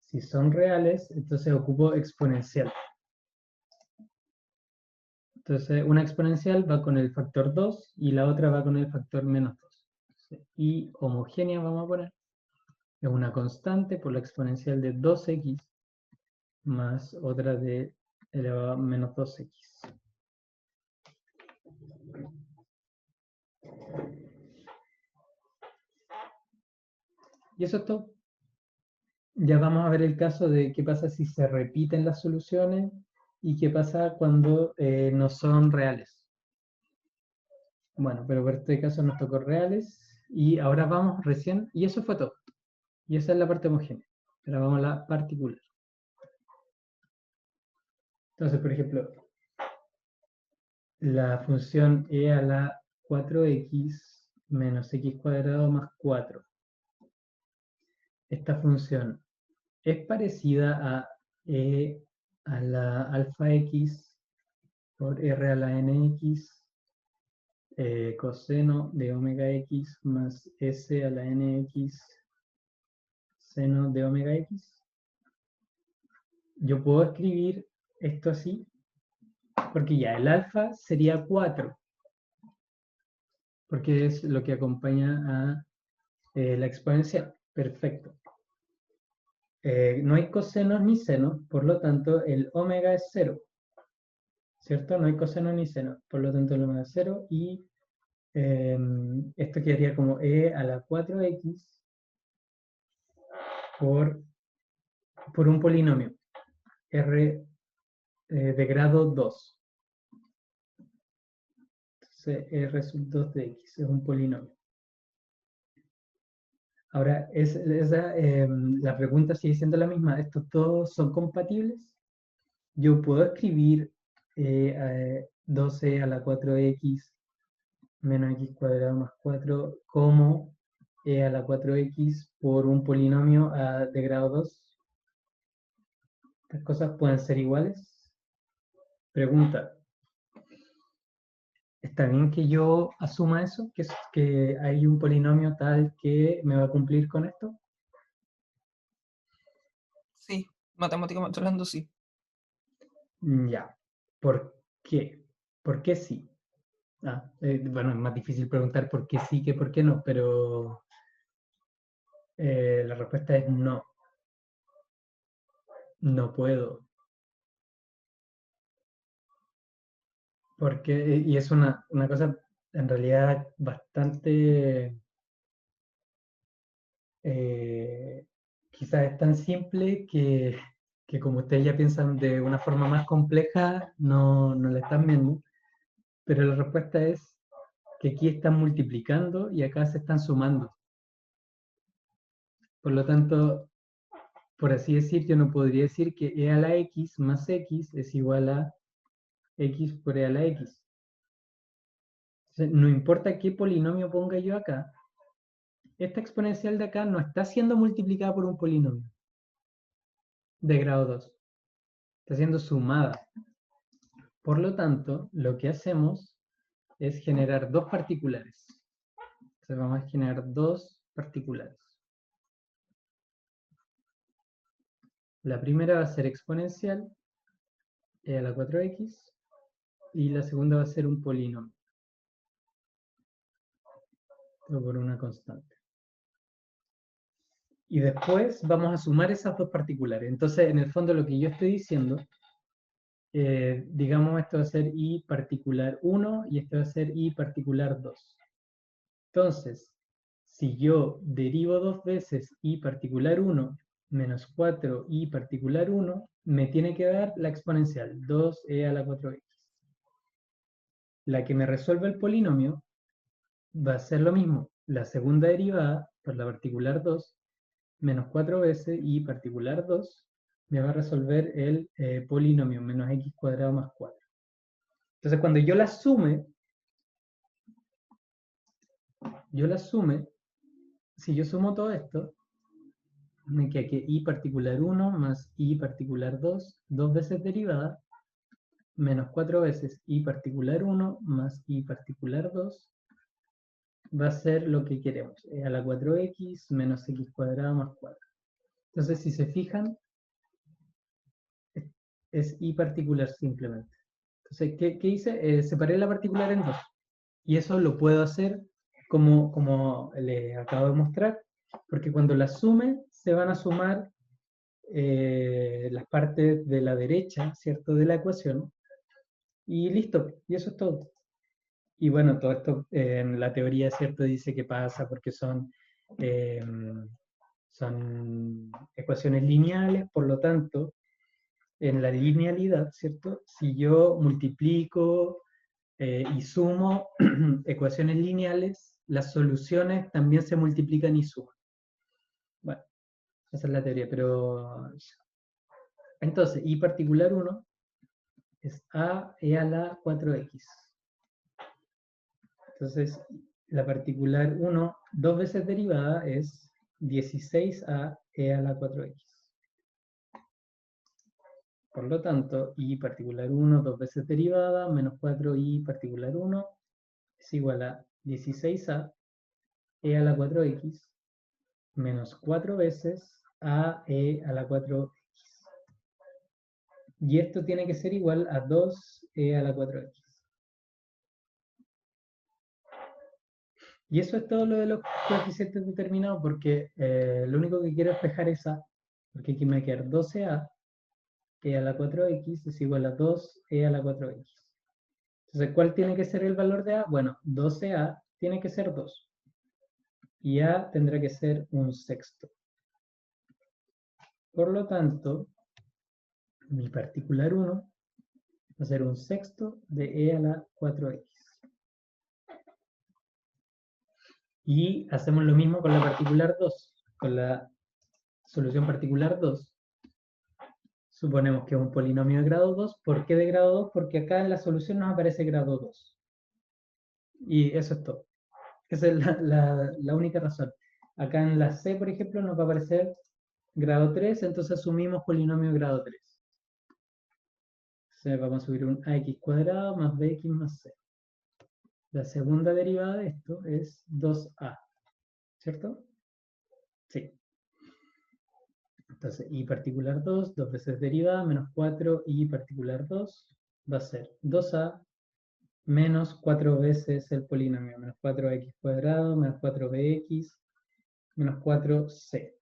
Speaker 1: Si son reales, entonces ocupo exponencial. Entonces, una exponencial va con el factor 2 y la otra va con el factor menos 2. Y homogénea, vamos a poner, es una constante por la exponencial de 2x más otra de elevado a menos 2x. Y eso es todo. Ya vamos a ver el caso de qué pasa si se repiten las soluciones y qué pasa cuando no son reales. Bueno, pero por este caso nos tocó reales y ahora vamos recién, y eso fue todo. Y esa es la parte homogénea. Ahora vamos a la particular. Entonces, por ejemplo, la función e a la 4x menos x cuadrado más 4. Esta función es parecida a e a la alfa x por r a la nx coseno de omega x más s a la nx seno de omega x. Yo puedo escribir esto así, porque ya el alfa sería 4, porque es lo que acompaña a la exponencial. Perfecto. No hay cosenos ni senos, por lo tanto el omega es 0. ¿Cierto? No hay coseno ni seno, por lo tanto el omega es 0 y esto quedaría como e a la 4x por un polinomio r de grado 2. Entonces r sub 2 de x es un polinomio. Ahora, la pregunta sigue siendo la misma. ¿Estos todos son compatibles? Yo puedo escribir 12 a la 4x menos x cuadrado más 4 como e a la 4x por un polinomio de grado 2. ¿Estas cosas pueden ser iguales? Pregunta. ¿Está bien que yo asuma eso? ¿Que hay un polinomio tal que me va a cumplir con esto?
Speaker 2: Sí, matemáticamente hablando, sí.
Speaker 1: Ya. ¿Por qué? ¿Por qué sí? Bueno, es más difícil preguntar por qué sí que por qué no, pero la respuesta es no. No puedo. Porque, y es una cosa en realidad bastante, quizás es tan simple que como ustedes ya piensan de una forma más compleja, no la están viendo. Pero la respuesta es que aquí están multiplicando y acá se están sumando. Por lo tanto, por así decir, yo no podría decir que e a la x más x es igual a x por e a la x. Entonces, no importa qué polinomio ponga yo acá, esta exponencial de acá no está siendo multiplicada por un polinomio de grado 2. Está siendo sumada. Por lo tanto, lo que hacemos es generar dos particulares. Entonces vamos a generar dos particulares. La primera va a ser exponencial, e a la 4x, y la segunda va a ser un polinomio, o por una constante. Y después vamos a sumar esas dos particulares. Entonces, en el fondo, lo que yo estoy diciendo, digamos, esto va a ser i particular 1 y esto va a ser i particular 2. Entonces, si yo derivo dos veces i particular 1 menos 4i particular 1, me tiene que dar la exponencial, 2e a la 4x. La que me resuelve el polinomio va a ser lo mismo, la segunda derivada por la particular 2 menos 4 veces i particular 2 me va a resolver el polinomio menos x cuadrado más 4. Entonces, cuando yo la sume, si yo sumo todo esto, me queda que i particular 1 más i particular 2, dos veces derivada, menos 4 veces i particular 1 más i particular 2, va a ser lo que queremos, a la 4x menos x cuadrado más 4. Entonces, si se fijan, es i particular simplemente. Entonces, ¿qué hice? Separé la particular en dos. Y eso lo puedo hacer como les acabo de mostrar, porque cuando las sume, se van a sumar las partes de la derecha, ¿cierto?, de la ecuación, y listo, y eso es todo. Y bueno, todo esto en la teoría, ¿cierto?, dice que pasa porque son ecuaciones lineales, por lo tanto, en la linealidad, ¿cierto?, si yo multiplico y sumo ecuaciones lineales, las soluciones también se multiplican y suman. Bueno, esa es la teoría, pero entonces, i particular 1 es a e a la 4x. Entonces, la particular 1, dos veces derivada, es 16a e a la 4x. Por lo tanto, i particular 1, dos veces derivada, menos 4i particular 1, es igual a 16a e a la 4x, menos 4 veces a e a la 4x. Y esto tiene que ser igual a 2e a la 4x. Y eso es todo lo de los coeficientes determinados, porque lo único que quiero es despejar es a, porque aquí me va a quedar 12a e a la 4x es igual a 2e a la 4x. Entonces, ¿cuál tiene que ser el valor de a? Bueno, 12a tiene que ser 2. Y a tendrá que ser un sexto. Por lo tanto, mi particular 1 va a ser un sexto de e a la 4x. Y hacemos lo mismo con la particular 2. Con la solución particular 2. Suponemos que es un polinomio de grado 2. ¿Por qué de grado 2? Porque acá en la solución nos aparece grado 2. Y eso es todo. Esa es la única razón. Acá en la C, por ejemplo, nos va a aparecer grado 3, entonces asumimos polinomio de grado 3. Entonces vamos a subir un ax cuadrado más bx más c. La segunda derivada de esto es 2a, ¿cierto? Sí. Entonces, i particular 2, dos veces derivada, menos 4i particular 2, va a ser 2a menos 4 veces el polinomio, menos 4x cuadrado, menos 4bx, menos 4c.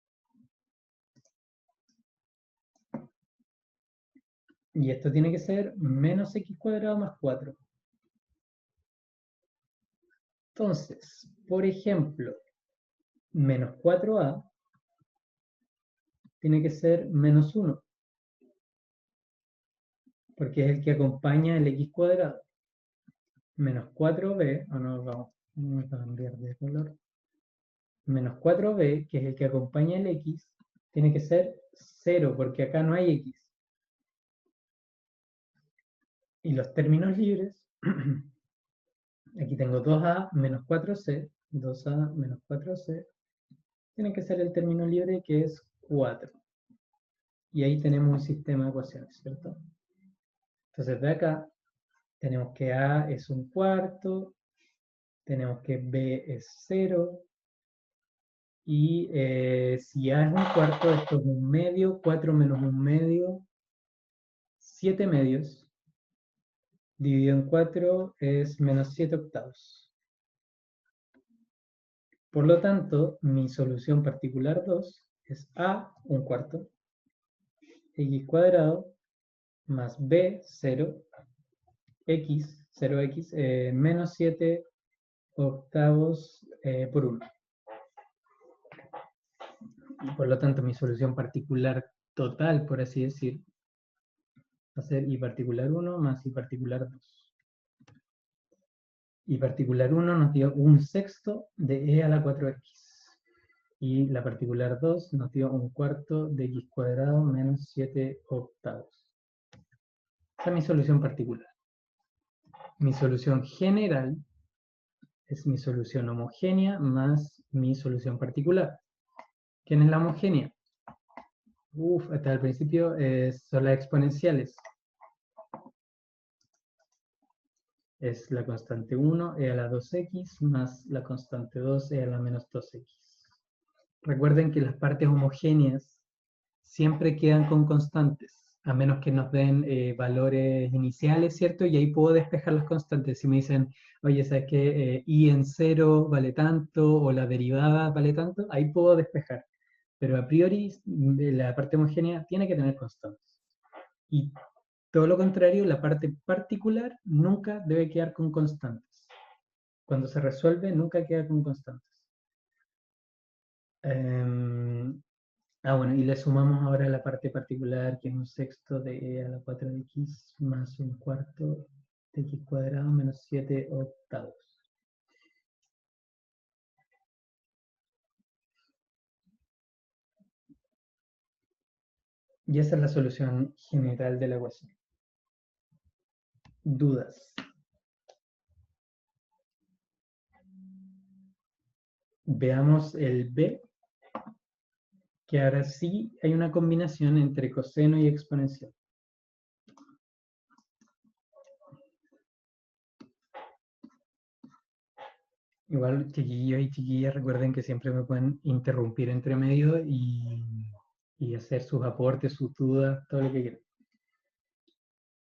Speaker 1: Y esto tiene que ser menos x cuadrado más 4. Entonces, por ejemplo, menos 4a tiene que ser menos 1, porque es el que acompaña el x cuadrado. Menos 4b, o no, vamos a cambiar de color. Menos 4b, que es el que acompaña el x, tiene que ser 0, porque acá no hay x. Y los términos libres, aquí tengo 2a menos 4c, 2a menos 4c, tiene que ser el término libre que es 4. Y ahí tenemos un sistema de ecuaciones, ¿cierto? Entonces de acá tenemos que a es un cuarto, tenemos que b es 0, y si a es un cuarto, esto es un medio, 4 menos un medio, 7 medios, dividido en 4 es menos 7 octavos. Por lo tanto, mi solución particular 2 es a un cuarto, x cuadrado, más b, 0, x, 0x, menos 7 octavos por 1. Y por lo tanto, mi solución particular total, por así decir, va a ser y particular 1 más y particular 2. Y particular 1 nos dio un sexto de e a la 4x. Y la particular 2 nos dio un cuarto de x cuadrado menos 7 octavos. Esa es mi solución particular. Mi solución general es mi solución homogénea más mi solución particular. ¿Quién es la homogénea? Hasta el principio son las exponenciales. Es la constante 1 e a la 2x más la constante 2 e a la menos 2x. Recuerden que las partes homogéneas siempre quedan con constantes, a menos que nos den valores iniciales, ¿cierto? Y ahí puedo despejar las constantes. Si me dicen, oye, ¿sabes qué? Y en 0 vale tanto, o la derivada vale tanto, ahí puedo despejar. Pero a priori, la parte homogénea tiene que tener constantes. Y todo lo contrario, la parte particular nunca debe quedar con constantes. Cuando se resuelve, nunca queda con constantes. Bueno, y le sumamos ahora la parte particular, que es un sexto de e a la 4x más un cuarto de x cuadrado menos 7 octavos. Y esa es la solución general de la ecuación. ¿Dudas? Veamos el b, que ahora sí hay una combinación entre coseno y exponencial. Igual, chiquillos y chiquillas, recuerden que siempre me pueden interrumpir entre medio y hacer sus aportes, sus dudas, todo lo que quieran.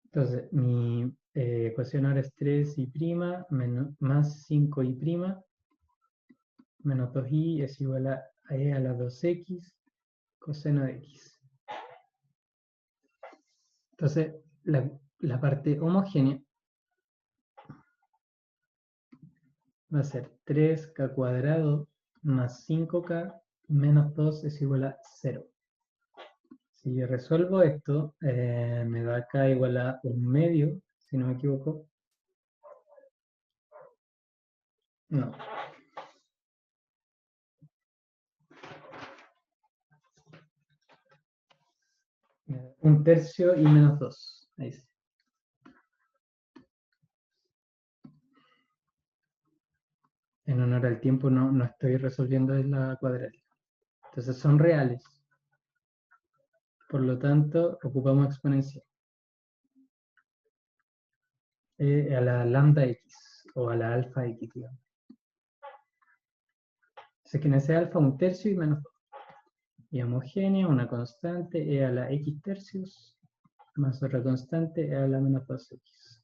Speaker 1: Entonces, mi ecuación ahora es 3y' más 5y' menos 2y es igual a e a la 2x coseno de x. Entonces, la parte homogénea va a ser 3k cuadrado más 5k menos 2 es igual a 0. Si yo resuelvo esto, me da k igual a un medio, si no me equivoco. No. Un tercio y menos 2. Ahí sí. En honor al tiempo no estoy resolviendo la cuadrática. Entonces son reales. Por lo tanto, ocupamos exponencial. A la lambda x o a la alfa x, digamos. Entonces que en ese alfa un tercio y menos 2. Y homogénea, una constante, e a la x tercios, más otra constante, e a la menos 2x.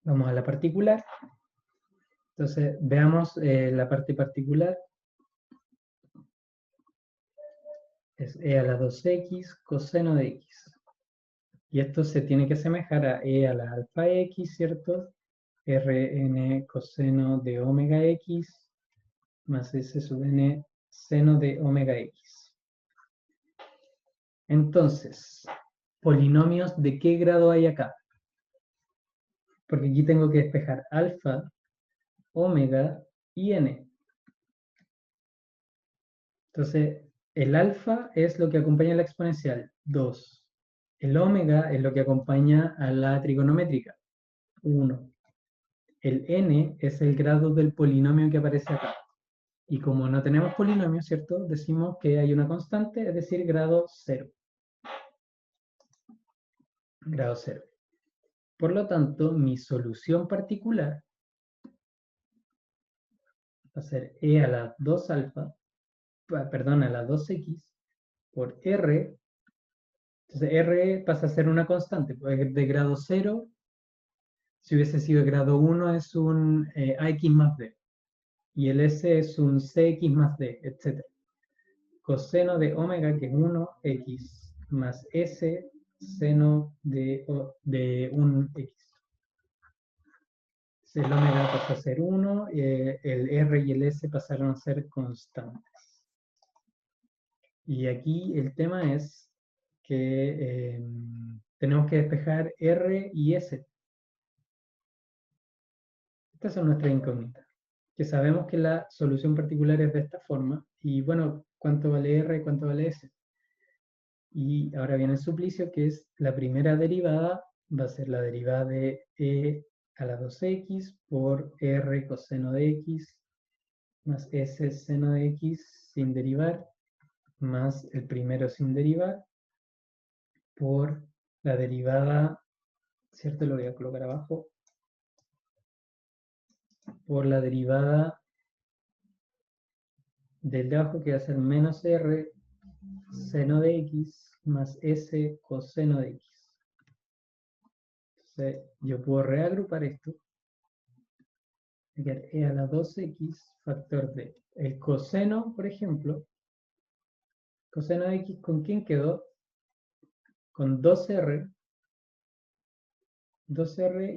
Speaker 1: Vamos a la particular. Entonces, veamos la parte particular. Es e a la 2x coseno de x. Y esto se tiene que asemejar a e a la alfa x, ¿cierto? Rn coseno de omega x más s sub n seno de omega x. Entonces, polinomios, ¿de qué grado hay acá? Porque aquí tengo que despejar alfa, omega y n. Entonces, el alfa es lo que acompaña a la exponencial, 2. El omega es lo que acompaña a la trigonométrica, 1. El n es el grado del polinomio que aparece acá. Y como no tenemos polinomio, ¿cierto? Decimos que hay una constante, es decir, grado 0. Grado 0. Por lo tanto, mi solución particular va a ser e a la 2 alfa, perdón, a la 2x por r. Entonces, r pasa a ser una constante, de grado 0. Si hubiese sido de grado 1 es un ax más b. Y el s es un cx más d, etc. Coseno de omega, que es 1x, más s seno de 1x. El omega pasó a ser 1, el r y el s pasaron a ser constantes. Y aquí el tema es que tenemos que despejar r y s. Estas son nuestras incógnitas. Que sabemos que la solución particular es de esta forma. Y bueno, ¿cuánto vale r y cuánto vale s? Y ahora viene el suplicio, que es la primera derivada, va a ser la derivada de e a la 2x por r coseno de x más s seno de x sin derivar, más el primero sin derivar, por la derivada, ¿cierto? Lo voy a colocar abajo, por la derivada del de abajo, que va a ser menos r seno de x más s coseno de x. Entonces, yo puedo reagrupar esto. E a la 2x factor de el coseno, por ejemplo, coseno de x, ¿con quién quedó? Con 2r,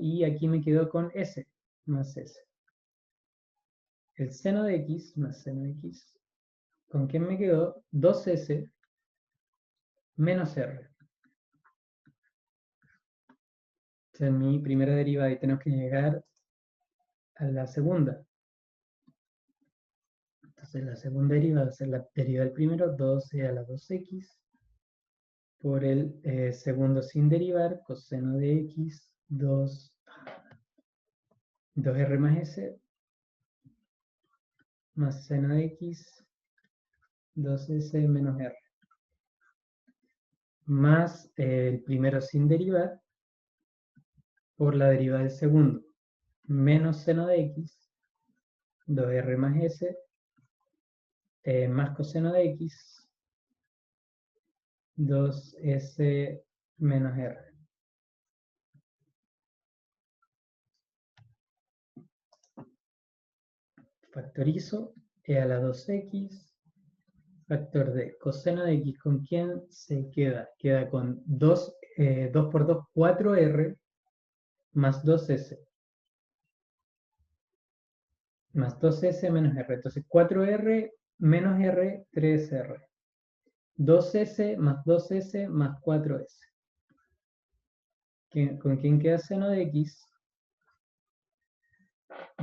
Speaker 1: y aquí me quedó con s, más s. El seno de x más seno de x, ¿con quién me quedó? 2s menos r. Esta es mi primera derivada y tenemos que llegar a la segunda. Entonces la segunda derivada va a ser la derivada del primero, 2e a la 2x, por el segundo sin derivar, coseno de x, 2r más s, más seno de x, 2s menos r. Más el primero sin derivar, por la derivada del segundo, menos seno de x, 2r más s, más coseno de x, 2s menos r. Factorizo e a la 2x, factor de coseno de x, ¿con quién se queda? Queda con 2 por 2, 4r, más 2s, más 2s menos r. Entonces 4r menos r, 3r. 2s más 2s más 4s. ¿Con quién queda seno de x?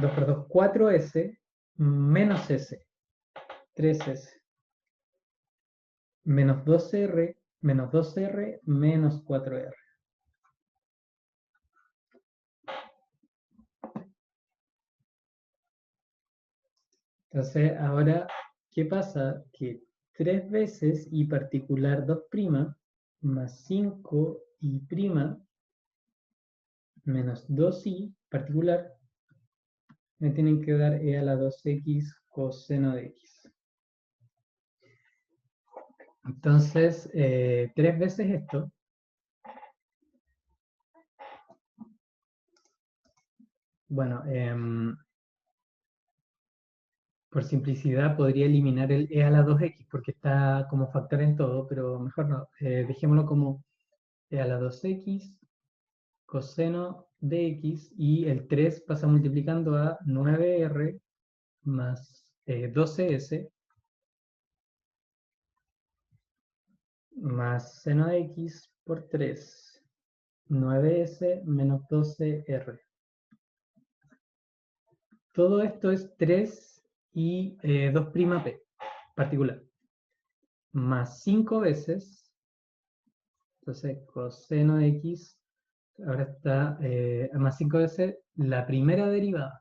Speaker 1: 2 por 2, 4s, menos s, 3s. Menos 2r, menos 2r, menos 4r. Entonces, ahora, ¿qué pasa? Que 3 veces y particular 2' más 5 y prima menos 2i particular me tienen que dar e a la 2x coseno de x. Entonces, 3 veces esto Bueno, por simplicidad podría eliminar el e a la 2x porque está como factor en todo, pero mejor no. Dejémoslo como e a la 2x coseno de x y el 3 pasa multiplicando a 9r más 12s más seno de x por 3, 9s menos 12r. Todo esto es 3 y 2'p particular, más 5 veces, entonces coseno de x, ahora está más 5 veces la primera derivada.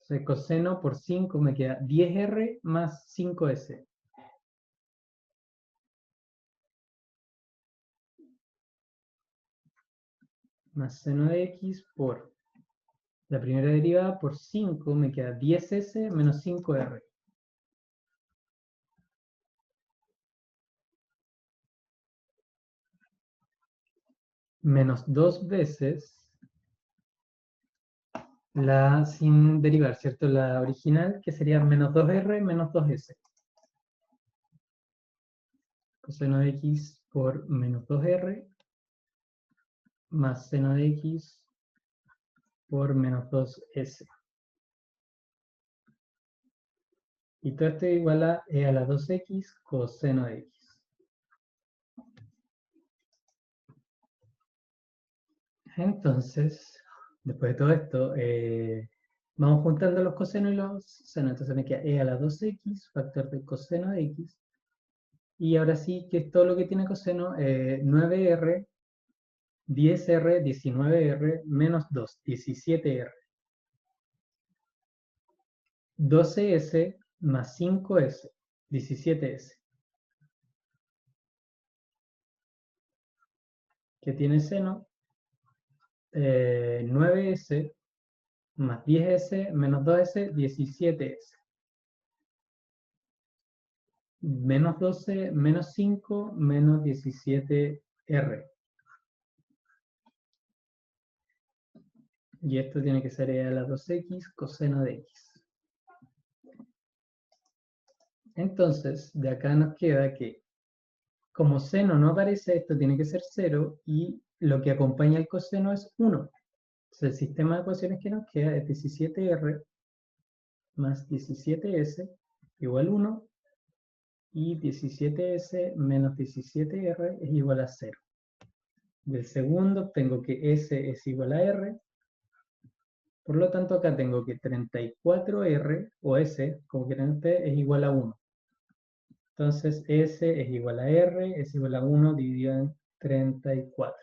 Speaker 1: Entonces coseno por 5 me queda 10r más 5s. Más seno de x por la primera derivada por 5 me queda 10s menos 5r. Menos 2 veces la sin derivar, ¿cierto? La original, que sería menos 2r menos 2s. Coseno de x por menos 2r más seno de x por menos 2s. Y todo esto es igual a e a la 2x coseno de x. Entonces, después de todo esto, vamos juntando los cosenos y los senos. Entonces me queda e a la 2x, factor del coseno de x. Y ahora sí, que es todo lo que tiene coseno, 9r, 10r, 19r, menos 2, 17r. 12s más 5s, 17s. Que tiene seno, 9s más 10s menos 2s, 17s. Menos 12, menos 5, menos 17r. Y esto tiene que ser e a la 2x coseno de x. Entonces, de acá nos queda que como seno no aparece, esto tiene que ser 0 y lo que acompaña al coseno es 1. Entonces, el sistema de ecuaciones que nos queda es 17r más 17s igual 1 y 17s menos 17r es igual a 0. Del segundo tengo que s es igual a r. Por lo tanto, acá tengo que 34r, o s, como quieran ustedes, es igual a 1. Entonces, s es igual a r, es igual a 1 dividido en 34.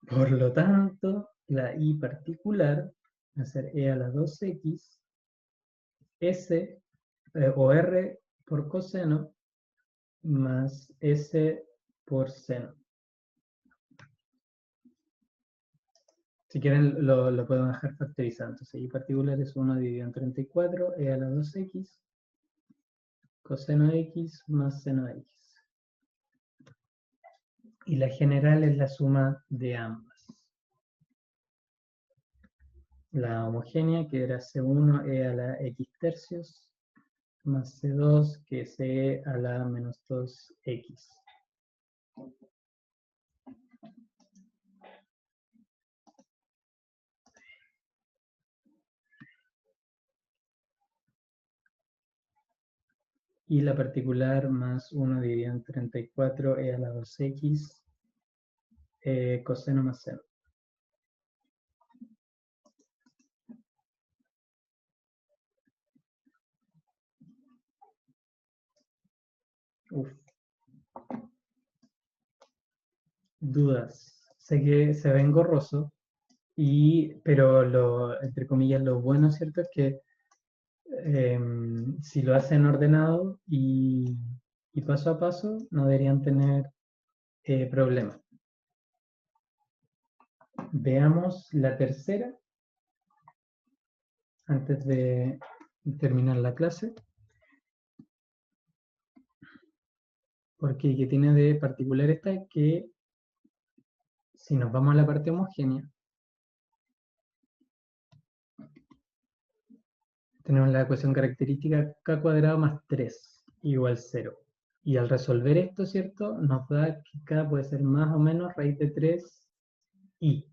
Speaker 1: Por lo tanto, la y particular va a ser e a la 2x, s, o r por coseno, más s por seno. Si quieren, lo puedo dejar factorizado. Entonces, y particular es 1 dividido en 34, e a la 2x, coseno de x más seno de x. Y la general es la suma de ambas. La homogénea, que era C1 e a la x tercios, más C2, que es e a la menos 2x. Y la particular más 1 dividido en 34 e a la 2x, coseno más seno. Uf. Dudas. Sé que se ve engorroso, pero entre comillas lo bueno, ¿cierto? Es que si lo hacen ordenado y paso a paso, no deberían tener problemas. Veamos la tercera antes de terminar la clase. Porque que tiene de particular esta es que si nos vamos a la parte homogénea, tenemos la ecuación característica k cuadrado más 3 igual 0. Y al resolver esto, ¿cierto? Nos da que k puede ser más o menos raíz de 3i,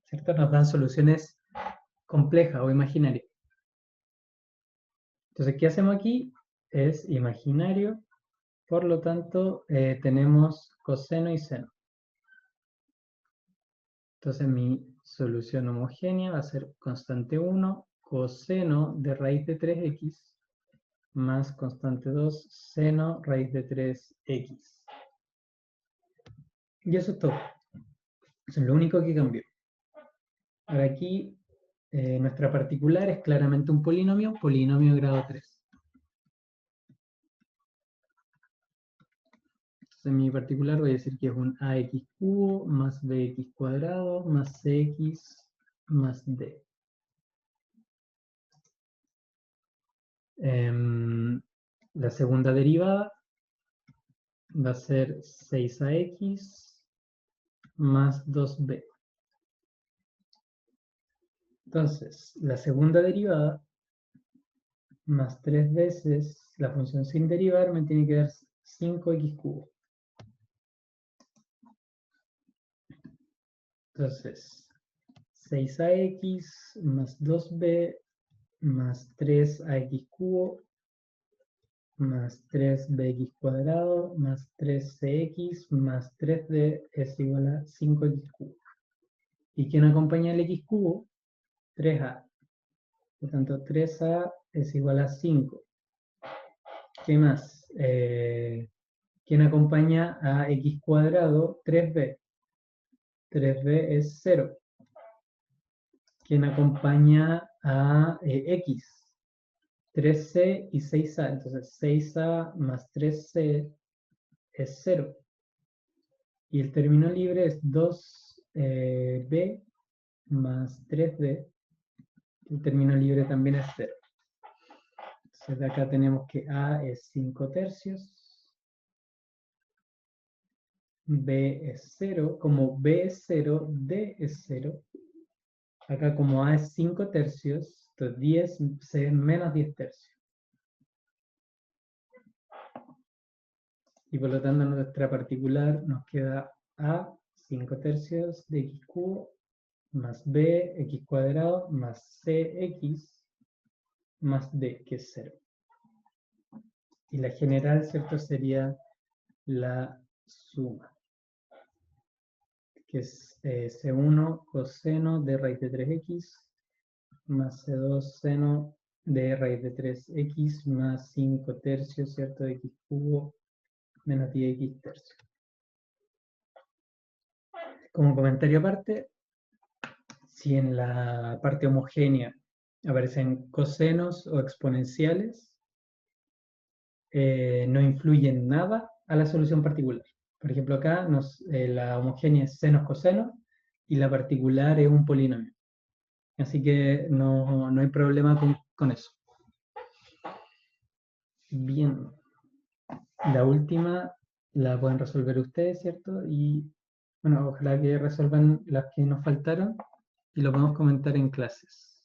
Speaker 1: ¿cierto? Nos dan soluciones complejas o imaginarias. Entonces, ¿qué hacemos aquí? Es imaginario, por lo tanto, tenemos coseno y seno. Entonces, mi solución homogénea va a ser constante 1, coseno de raíz de 3x, más constante 2, seno raíz de 3x. Y eso es todo. Eso es lo único que cambió. Ahora aquí, nuestra particular es claramente un polinomio de grado 3. Entonces, en mi particular voy a decir que es un ax cubo más bx cuadrado más cx más d. La segunda derivada va a ser 6ax más 2b. Entonces, la segunda derivada más 3 veces la función sin derivar me tiene que dar 5x cubo. Entonces, 6ax más 2b más 3ax cubo más 3bx cuadrado más 3cx más 3d es igual a 5x cubo. ¿Y quién acompaña el x cubo? 3a. Por tanto, 3a es igual a 5. ¿Qué más? ¿Quién acompaña a x cuadrado? 3b. 3b es 0. ¿Quién acompaña a x? 3c y 6a. Entonces, 6a más 3c es 0. Y el término libre es 2b más 3d. El término libre también es 0. Entonces, de acá tenemos que a es 5 tercios. B es 0. Como b es 0, d es 0. Acá como a es 5 tercios, entonces 10 menos 10 tercios. Y por lo tanto nuestra particular nos queda a 5 tercios de x cubo más b x cuadrado más cx más d, que es 0. Y la general, ¿cierto? Sería la suma, que es C1 coseno de raíz de 3x más C2 seno de raíz de 3x más 5 tercios, ¿cierto? De x cubo menos 10x tercios. Como comentario aparte, si en la parte homogénea aparecen cosenos o exponenciales, no influyen nada a la solución particular. Por ejemplo, acá la homogénea es senos cosenos y la particular es un polinomio. Así que no hay problema con eso. Bien. La última la pueden resolver ustedes, ¿cierto? Y bueno, ojalá que resuelvan las que nos faltaron y lo podemos comentar en clases.